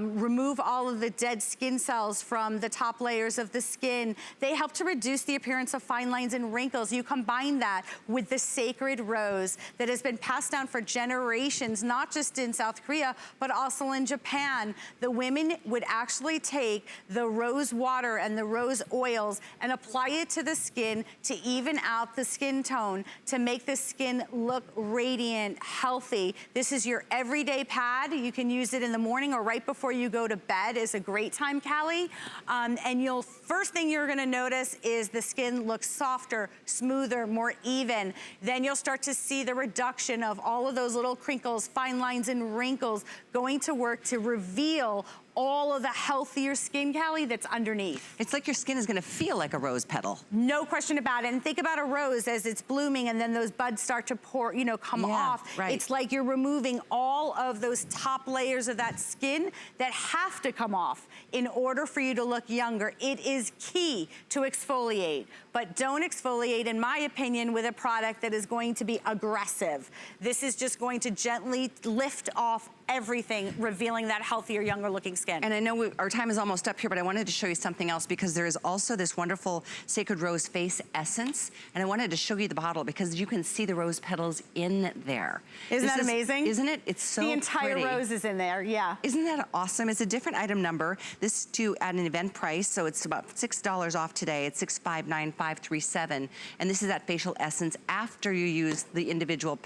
remove all of the dead skin cells from the top layers of the skin. They help to reduce the appearance of fine lines and wrinkles. You combine that with the sacred rose that has been passed down for generations, not just in South Korea, but also in Japan. The women would actually take the rose water and the rose oils and apply it to the skin to even out the skin tone, to make the skin look radiant, healthy. This is your everyday pad. You can use it in the morning or right before you go to bed is a great time, Callie. And first thing you're gonna notice is the skin looks softer, smoother, more even. Then you'll start to see the reduction of all of those little crinkles, fine lines and wrinkles going to work to reveal all of the healthier skin, Callie, that's underneath. It's like your skin is gonna feel like a rose petal. No question about it. And think about a rose as it's blooming and then those buds start to pour, come off. Right. It's like you're removing all of those top layers of that skin that have to come off in order for you to look younger. It is key to exfoliate, but don't exfoliate, in my opinion, with a product that is going to be aggressive. This is just going to gently lift off everything, revealing that healthier, younger looking skin. And I know our time is almost up here, but I wanted to show you something else because there is also this wonderful Sacred Rose Face Essence. And I wanted to show you the bottle because you can see the rose petals in there. Isn't that amazing? Isn't it? It's so The entire pretty. rose is in there, yeah. Isn't that awesome? It's a different item number. This to at an event price, so it's about $6 off today. It's $659,537. And this is that facial essence after you use the individual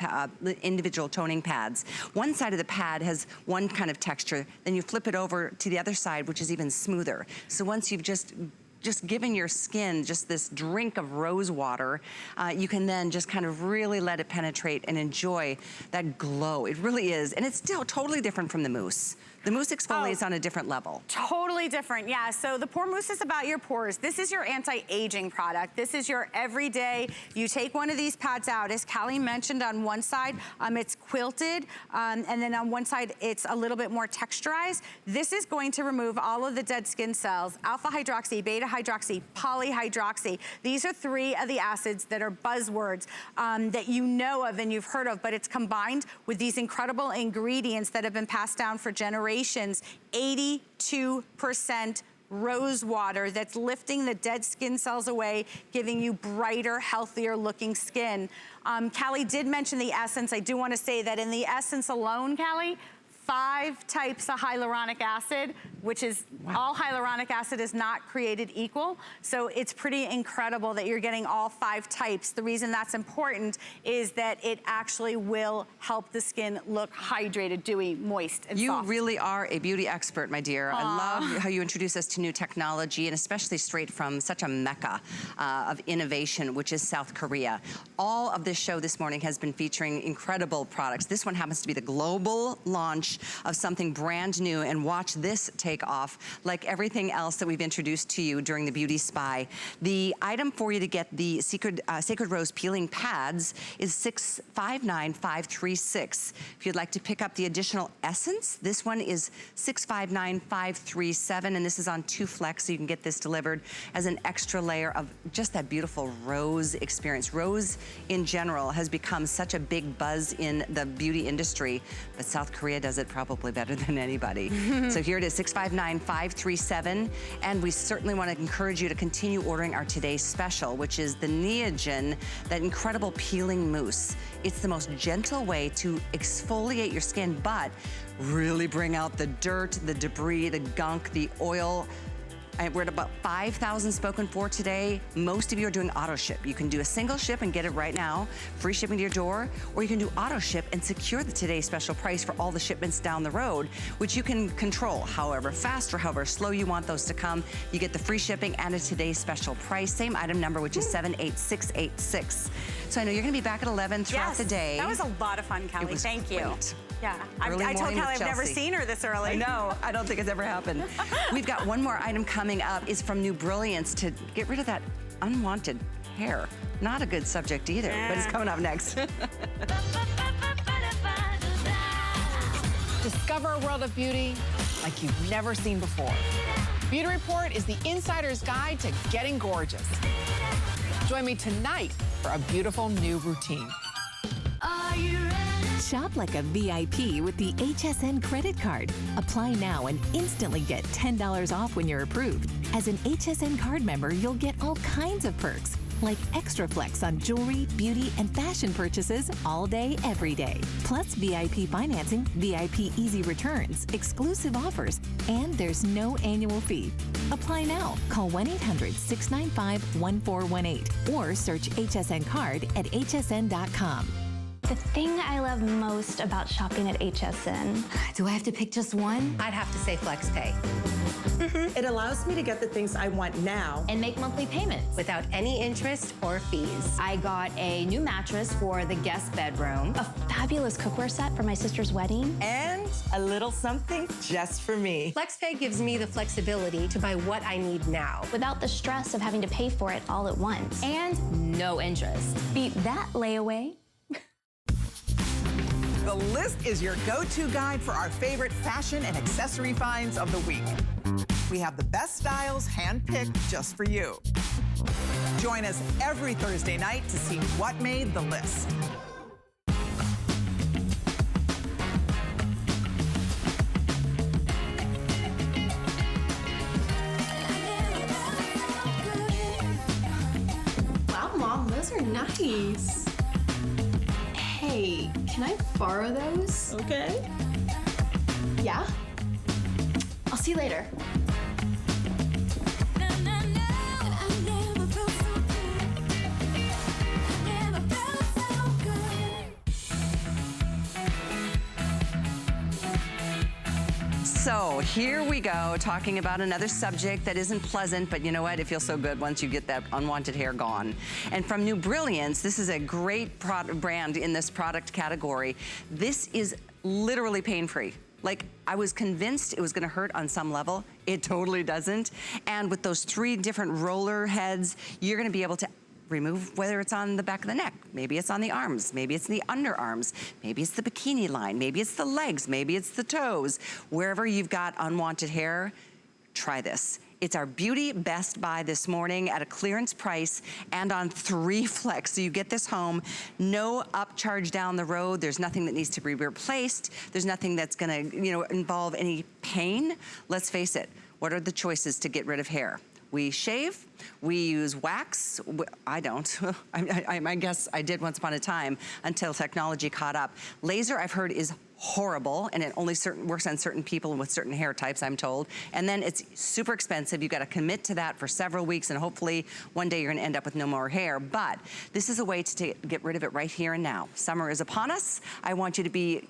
toning pads. One side of the pad has one kind of texture, then you flip it over to the other side, which is even smoother. So once you've just given your skin just this drink of rose water, you can then just kind of really let it penetrate and enjoy that glow. It really is, and it's still totally different from the mousse. The mousse exfoliates on a different level. Totally different, yeah. So the Pore Mousse is about your pores. This is your anti-aging product. This is your everyday. You take one of these pads out. As Callie mentioned, on one side, it's quilted, and then on one side, it's a little bit more texturized. This is going to remove all of the dead skin cells, alpha hydroxy, beta hydroxy, polyhydroxy. These are 3 of the acids that are buzzwords that you know of and you've heard of, but it's combined with these incredible ingredients that have been passed down for generations. 82% rose water that's lifting the dead skin cells away, giving you brighter, healthier looking skin. Callie did mention the essence. I do want to say that in the essence alone, Callie, 5 types of hyaluronic acid, which is, all hyaluronic acid is not created equal. So it's pretty incredible that you're getting all 5 types. The reason that's important is that it actually will help the skin look hydrated, dewy, moist, and soft. You really are a beauty expert, my dear. Aww. I love how you introduce us to new technology, and especially straight from such a mecca of innovation, which is South Korea. All of this show this morning has been featuring incredible products. This one happens to be the global launch of something brand new, and watch this take off like everything else that we've introduced to you during the Beauty Spy. The item for you to get the Sacred Rose peeling pads is $659,536. If you'd like to pick up the additional essence, this one is $659,537, and this is on 2 flex, so you can get this delivered as an extra layer of just that beautiful rose experience. Rose in general has become such a big buzz in the beauty industry, but South Korea does it probably better than anybody. So here it is, $659,537, and we certainly want to encourage you to continue ordering our today's special, which is the Neogen, that incredible peeling mousse. It's the most gentle way to exfoliate your skin, but really bring out the dirt, the debris, the gunk, the oil, We're at about 5,000 spoken for today. Most of you are doing auto ship. You can do a single ship and get it right now, free shipping to your door, or you can do auto ship and secure the today's special price for all the shipments down the road, which you can control however fast or however slow you want those to come. You get the free shipping and a today's special price. Same item number, which is 78686. So I know you're gonna be back at 11 throughout the day. That was a lot of fun, Kelly. Thank you. Great. Yeah, I told Kelly I've never seen her this early. I know, I don't think it's ever happened. We've got one more item coming up. It's from New Brilliance to get rid of that unwanted hair. Not a good subject either, but it's coming up next. Discover a world of beauty like you've never seen before. Beauty Report is the insider's guide to getting gorgeous. Join me tonight for a beautiful new routine. Are you ready? Shop like a VIP with the HSN credit card. Apply now and instantly get $10 off when you're approved. As an HSN card member, you'll get all kinds of perks, like extra flex on jewelry, beauty, and fashion purchases all day, every day. Plus VIP financing, VIP easy returns, exclusive offers, and there's no annual fee. Apply now. Call 1-800-695-1418 or search HSN card at hsn.com. The thing I love most about shopping at HSN. Do I have to pick just one? I'd have to say FlexPay. It allows me to get the things I want now And make monthly payments Without any interest or fees. I got a new mattress for the guest bedroom. A fabulous cookware set for my sister's wedding. and a little something just for me. FlexPay gives me the flexibility to buy what I need now. Without the stress of having to pay for it all at once. And no interest. Beat that layaway. The List is your go-to guide for our favorite fashion and accessory finds of the week. We have the best styles handpicked just for you. Join us every Thursday night to see what made the list. Wow, Mom, those are nice. Hey, can I borrow those? Okay. Yeah? I'll see you later. So here we go, talking about another subject that isn't pleasant, but you know what? It feels so good once you get that unwanted hair gone. And from New Brilliance, this is a great brand in this product category. This is literally pain-free. Like, I was convinced it was gonna hurt on some level. It totally doesn't. And with those 3 different roller heads, you're gonna be able to remove whether it's on the back of the neck, maybe it's on the arms, maybe it's the underarms, maybe it's the bikini line, maybe it's the legs, maybe it's the toes. Wherever you've got unwanted hair, try this. It's our beauty best buy this morning at a clearance price and on 3 flex. So you get this home, no upcharge down the road. There's nothing that needs to be replaced. There's nothing that's gonna, involve any pain. Let's face it, what are the choices to get rid of hair? We shave, we use wax. I don't. I guess I did once upon a time until technology caught up. Laser, I've heard, is horrible, and it only works on certain people and with certain hair types, I'm told. And then it's super expensive. You've got to commit to that for several weeks, and hopefully one day you're going to end up with no more hair. But this is a way to get rid of it right here and now. Summer is upon us. I want you to be,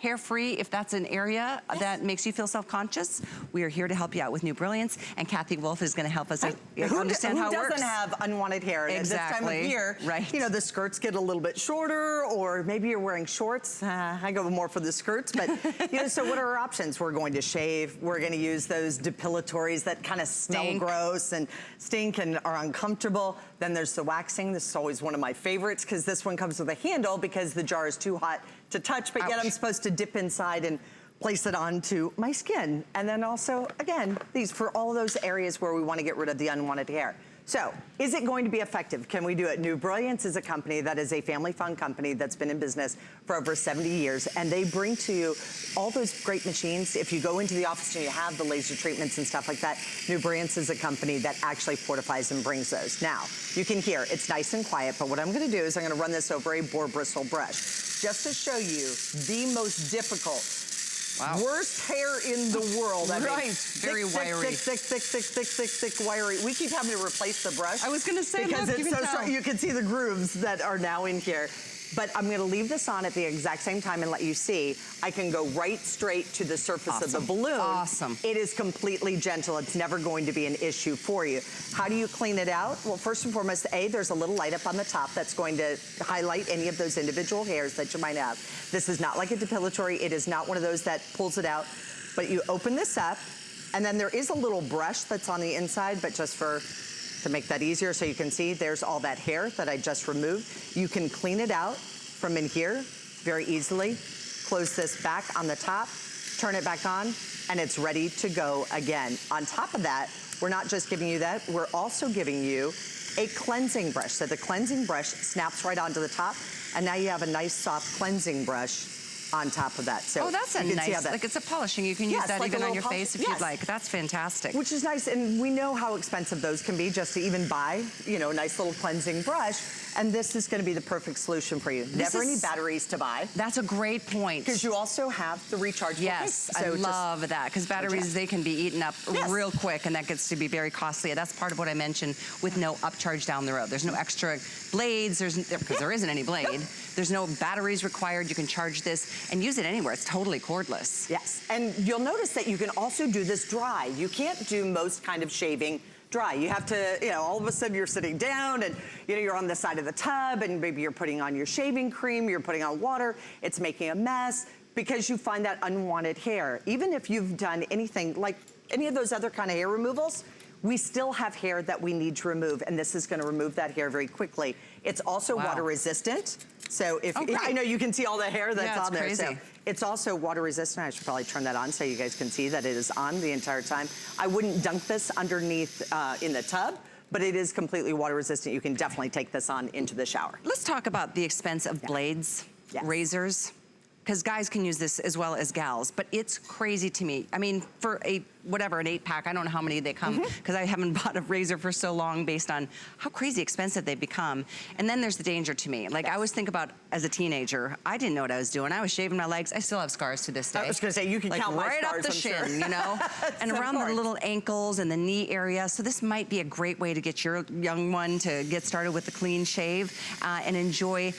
hair-free. If that's an area that makes you feel self-conscious, we are here to help you out with New Brilliance, and Kathy Wolf is going to help us understand how it works. Who doesn't have unwanted hair? And exactly. at this time of year, right. The skirts get a little bit shorter, or maybe you're wearing shorts. I go more for the skirts, but so what are our options? We're going to shave. We're going to use those depilatories that kind of smell gross and stink and are uncomfortable. Then there's the waxing. This is always one of my favorites because this one comes with a handle because the jar is too hot to touch, but yet I'm supposed to dip inside and place it onto my skin. And then also, again, these for all those areas where we want to get rid of the unwanted hair. So, is it going to be effective? Can we do it? New Brilliance is a company that is a family-fun company that's been in business for over 70 years, and they bring to you all those great machines. If you go into the office and you have the laser treatments and stuff like that, New Brilliance is a company that actually fortifies and brings those. Now, you can hear it's nice and quiet, but what I'm going to do is I'm going to run this over a boar bristle brush just to show you the most difficult Worst hair in the world. I mean, Right, very wiry. Thick, wiry. We keep having to replace the brush. I was gonna say, because look, it's you can so tell. strong. You can see the grooves that are now in here. But I'm gonna leave this on at the exact same time and let you see. I can go right straight to the surface of the balloon. Awesome. It is completely gentle. It's never going to be an issue for you. How do you clean it out? Well, first and foremost, there's a little light up on the top that's going to highlight any of those individual hairs that you might have. This is not like a depilatory. It is not one of those that pulls it out. But you open this up, and then there is a little brush that's on the inside, but just to make that easier so you can see, there's all that hair that I just removed. You can clean it out from in here very easily. Close this back on the top, turn it back on, and it's ready to go again. On top of that, we're not just giving you that, we're also giving you a cleansing brush. So the cleansing brush snaps right onto the top, and now you have a nice soft cleansing brush on top of that. So that's a nice, like it's a polishing. You can use that even on your face if you'd like. That's fantastic. Which is nice, and we know how expensive those can be just to even buy, you know, a nice little cleansing brush. And this is gonna be the perfect solution for you. Never any batteries to buy. That's a great point. Because you also have the rechargeable case. Yes, I love that, because batteries, they can be eaten up real quick, and that gets to be very costly. That's part of what I mentioned with no upcharge down the road. There's no extra blades, because there isn't any blade. There's no batteries required. You can charge this and use it anywhere. It's totally cordless. Yes, and you'll notice that you can also do this dry. You can't do most kind of shaving dry. You have to, you know, all of a sudden you're sitting down and, you know, you're on the side of the tub and maybe you're putting on your shaving cream, you're putting on water, it's making a mess because you find that unwanted hair. Even if you've done anything like any of those other kind of hair removals, we still have hair that we need to remove, and this is gonna remove that hair very quickly. It's also water resistant. So if, I know you can see all the hair that's on there. Crazy. So it's also water resistant. I should probably turn that on so you guys can see that it is on the entire time. I wouldn't dunk this underneath in the tub, but it is completely water resistant. You can definitely take this on into the shower. Let's talk about the expense of blades, razors, because guys can use this as well as gals, but it's crazy to me. I mean, for an 8-pack, I don't know how many they come, because I haven't bought a razor for so long based on how crazy expensive they've become. And then there's the danger to me. Like I always think about as a teenager, I didn't know what I was doing. I was shaving my legs. I still have scars to this day. I was gonna say, you can like count my right scars, up the I'm shin, sure. you know? And around the little ankles and the knee area. So this might be a great way to get your young one to get started with the clean shave and enjoy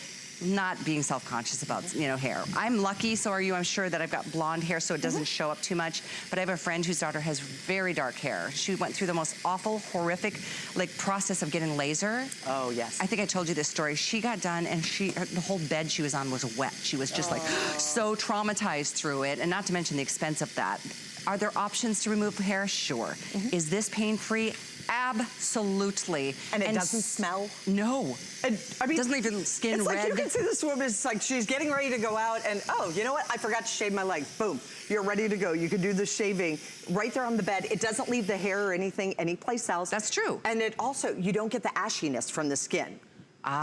not being self-conscious about, you know, hair. I'm lucky, so are you, I'm sure, that I've got blonde hair so it doesn't show up too much, but I have a friend whose daughter has very dark hair. She went through the most awful, horrific, like, process of getting laser. Oh, yes. I think I told you this story. She got done and the whole bed she was on was wet. She was just like so traumatized through it, and not to mention the expense of that. Are there options to remove hair? Sure. Is this pain-free? Absolutely. And it doesn't smell? No. And, I mean, it doesn't even skin it's red. Like you can see this woman, it's like she's getting ready to go out and, oh, you know what? I forgot to shave my legs. Boom. You're ready to go. You can do the shaving right there on the bed. It doesn't leave the hair or anything anyplace else. That's true. And it also, you don't get the ashiness from the skin.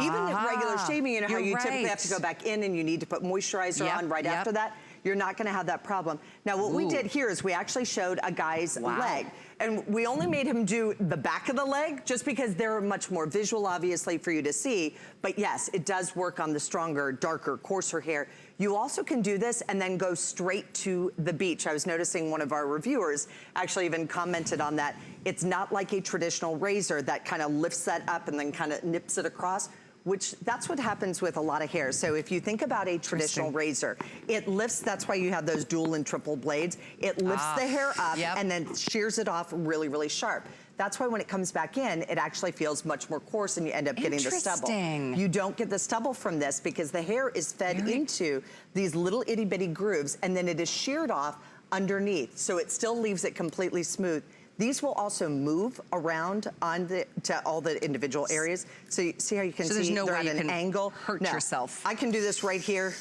Even with regular shaving, you know how you typically have to go back in and you need to put moisturizer on right after that? You're not gonna have that problem. Now what we did here is we actually showed a guy's leg. And we only made him do the back of the leg just because they're much more visual, obviously, for you to see. But yes, it does work on the stronger, darker, coarser hair. You also can do this and then go straight to the beach. I was noticing one of our reviewers actually even commented on that. It's not like a traditional razor that kind of lifts that up and then kind of nips it across, which that's what happens with a lot of hair. So if you think about a traditional razor, it lifts, that's why you have those dual and triple blades. It lifts the hair up and then shears it off really, really sharp. That's why when it comes back in, it actually feels much more coarse and you end up getting the stubble. You don't get the stubble from this because the hair is fed into these little itty bitty grooves and then it is sheared off underneath. So it still leaves it completely smooth. These will also move around on to all the individual areas. So you see how you can see there's no they're way at you an can angle. hurt yourself. I can do this right here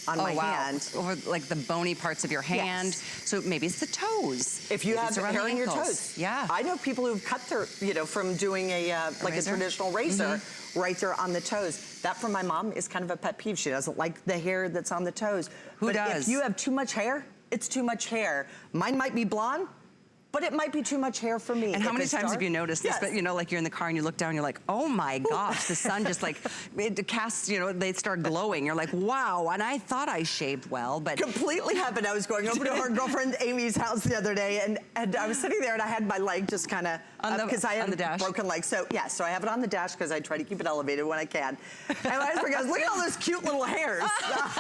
on my hand. Over like the bony parts of your hand. So maybe it's the toes. If you have hair on your toes. Yeah. I know people who've cut their, you know, from doing a like a traditional razor right there on the toes. That for my mom is kind of a pet peeve. She doesn't like the hair that's on the toes. Who does? If you have too much hair, it's too much hair. Mine might be blonde. but it might be too much hair for me. And how many times have you noticed this? But you know, like you're in the car and you look down, you're like, oh my gosh, the sun just like, it casts, you know, they start glowing. You're like, wow, and I thought I shaved well, but. Completely happened. I was going over to our girlfriend Amy's house the other day, and I was sitting there and I had my leg just kind of, because I had a broken leg. So yeah, so I have it on the dash because I try to keep it elevated when I can. And my husband goes, look at all those cute little hairs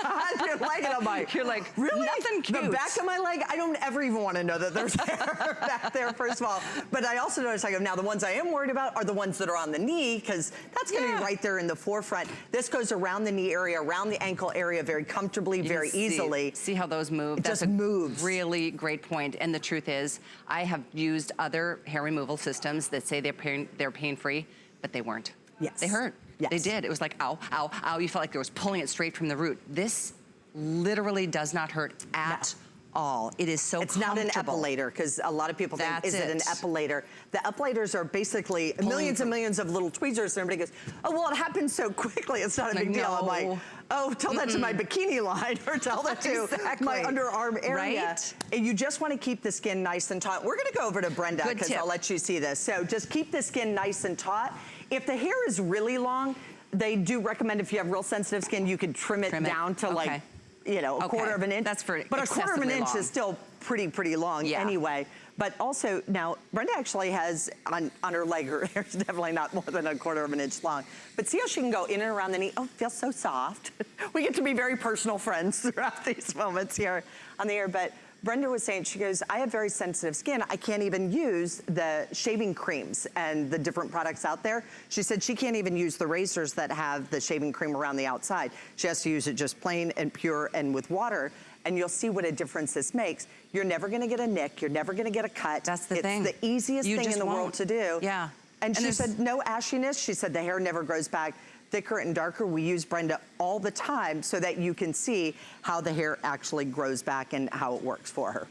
on your leg. And I'm like, you're like, really? Nothing cute. The back of my leg, I don't ever even want to know that there's hair back there, first of all. But I also noticed, I go, now the ones I am worried about are the ones that are on the knee, because that's going to be right there in the forefront. This goes around the knee area, around the ankle area very comfortably, very easily. See how those move? It just moves. Really great point. And the truth is, I have used other hair removal systems that say they're pain-free, but they weren't. Yes. They hurt. Yes. They did. It was like, ow, ow, ow. You felt like there was pulling it straight from the root. This literally does not hurt at all. It is so comfortable. It's not an epilator, because a lot of people think, is it an epilator? The epilators are basically millions and millions of little tweezers, and everybody goes, oh, well, it happens so quickly, it's not a big deal. I'm like, oh, tell that to my bikini line, or tell that to my underarm area. Right? And you just want to keep the skin nice and taut. We're going to go over to Brenda, because I'll let you see this. So just keep the skin nice and taut. If the hair is really long, they do recommend, if you have real sensitive skin, you could trim it down to like, you know, a quarter of an inch. That's for But a quarter of an inch is still pretty long anyway. But also, now, Brenda actually has, on her leg, her hair's definitely not more than a quarter of an inch long. But see how she can go in and around the knee? Oh, it feels so soft. We get to be very personal friends throughout these moments here on the air. But Brenda was saying, she goes, I have very sensitive skin. I can't even use the shaving creams and the different products out there. She said she can't even use the razors that have the shaving cream around the outside. She has to use it just plain and pure and with water. And you'll see what a difference this makes. You're never gonna get a nick. You're never gonna get a cut. That's the thing. It's the easiest thing in the world to do. Yeah. And she said no ashiness. She said the hair never grows back thicker and darker. We use Brenda all the time so that you can see how the hair actually grows back and how it works for her.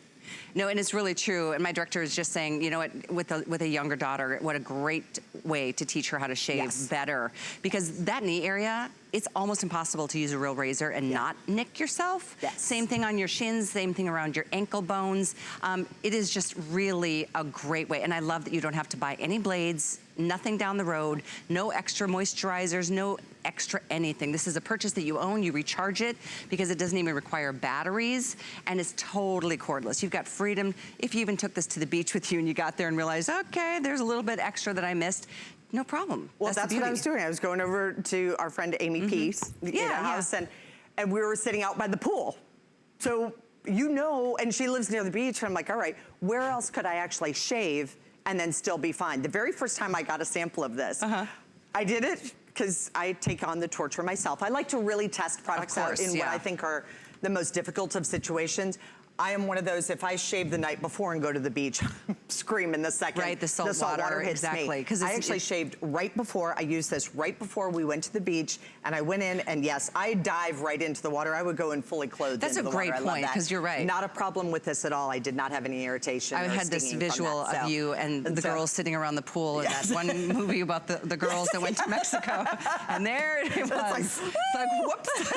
No, and it's really true. And my director is just saying, you know what, with a younger daughter, what a great way to teach her how to shave better. Because that knee area, it's almost impossible to use a real razor and not nick yourself. Same thing on your shins, same thing around your ankle bones. It is just really a great way. And I love that you don't have to buy any blades, nothing down the road, no extra moisturizers, no extra anything. This is a purchase that you own, you recharge it because it doesn't even require batteries, and it's totally cordless. You've got freedom. If you even took this to the beach with you and you got there and realized, okay, there's a little bit extra that I missed, no problem. Well, that's what I was doing. I was going over to our friend Amy Peace in our house, and we were sitting out by the pool. So, you know, and she lives near the beach, and I'm like, all right, where else could I actually shave and then still be fine? The very first time I got a sample of this, I did it because I take on the torture myself. I like to really test products out in what I think are the most difficult of situations. I am one of those, if I shave the night before and go to the beach, screaming the second the salt water hits me. I actually shaved right before. I used this right before we went to the beach, and I went in, and yes, I dive right into the water. I would go in fully clothed into the water. That's a great point, because you're right. Not a problem with this at all. I did not have any irritation. I had this visual of you and the girls sitting around the pool in that one movie about the girls that went to Mexico, and there it was. It's like whoops.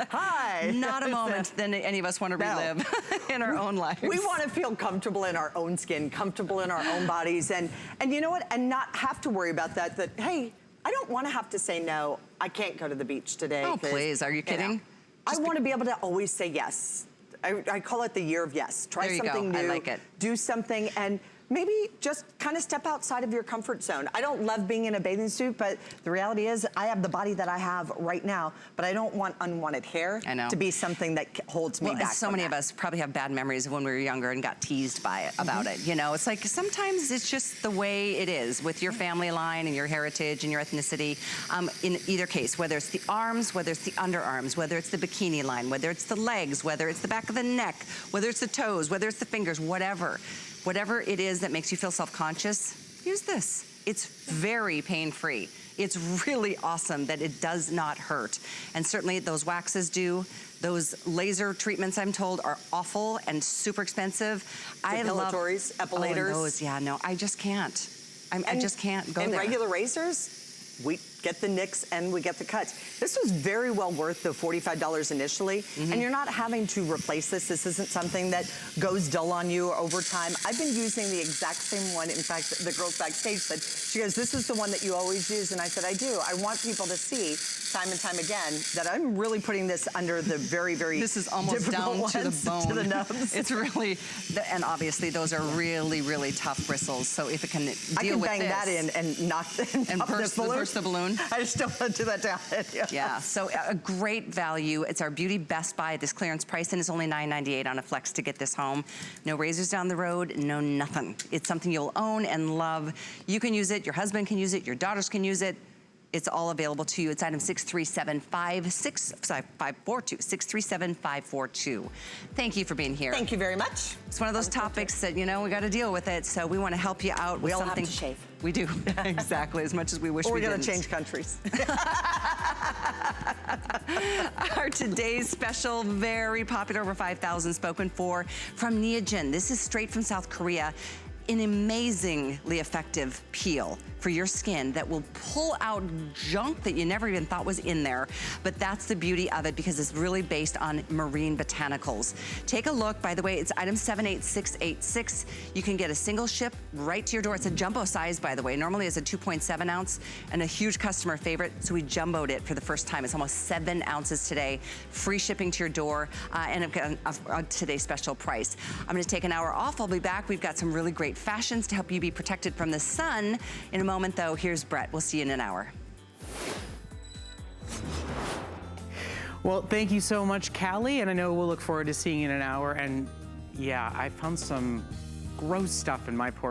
Hi. Not a moment that any of us want to relive in our own lives. We want to feel comfortable in our own skin, comfortable in our own bodies, and you know what? And not have to worry about that, hey, I don't want to have to say no, I can't go to the beach today. Oh, please, are you kidding? You know, I want to be able to always say yes. I call it the year of yes. Try something new. I like it. Do something, and maybe just kind of step outside of your comfort zone. I don't love being in a bathing suit, but the reality is I have the body that I have right now, but I don't want unwanted hair to be something that holds me back. So many of us probably have bad memories of when we were younger and got teased by it, about it. You know, it's like sometimes it's just the way it is with your family line and your heritage and your ethnicity. In either case, whether it's the arms, whether it's the underarms, whether it's the bikini line, whether it's the legs, whether it's the back of the neck, whether it's the toes, whether it's the fingers, whatever it is that makes you feel self-conscious, use this. It's very pain-free. It's really awesome that it does not hurt. And certainly those waxes do. Those laser treatments, I'm told, are awful and super expensive. Depilatories, epilators. Those, I just can't. I just can't go there. And regular razors, get the nicks and we get the cuts. This was very well worth the $45 initially, and you're not having to replace this. This isn't something that goes dull on you over time. I've been using the exact same one. In fact, the girls backstage said, she goes, this is the one that you always use, and I said, I do. I want people to see time and time again that I'm really putting this under the very, very This is almost down to the bone. To the nubs. It's really, and obviously those are really, really tough bristles. So if it can deal with this. I can bang that in and knock and burst the balloon. I just don't want to do that down. Yeah, so a great value. It's our Beauty Best Buy, this clearance price, and it's only $9.98 on a Flex to get this home. No razors down the road, no nothing. It's something you'll own and love. You can use it, your husband can use it, your daughters can use it. It's all available to you. It's item 637-542. Thank you for being here. Thank you very much. It's one of those topics that, you know, we got to deal with it, so we want to help you out with something. We all have to shave. We do, exactly, as much as we wish we didn't. Or we got to change countries. Our today's special, very popular, over 5,000 spoken for, from Neogen. This is straight from South Korea. An amazingly effective peel for your skin that will pull out junk that you never even thought was in there. But that's the beauty of it, because it's really based on marine botanicals. Take a look. By the way, it's item 78686. You can get a single ship right to your door. It's a jumbo size, by the way. Normally it's a 2.7 ounce and a huge customer favorite, so we jumboed it for the first time. It's almost 7 ounces today. Free shipping to your door, and a today's special price. I'm gonna take an hour off. I'll be back. We've got some really great fashions to help you be protected from the sun. In a moment though, here's Brett. We'll see you in an hour. Well, thank you so much, Callie, and I know we'll look forward to seeing you in an hour. And yeah, I found some gross stuff in my pores.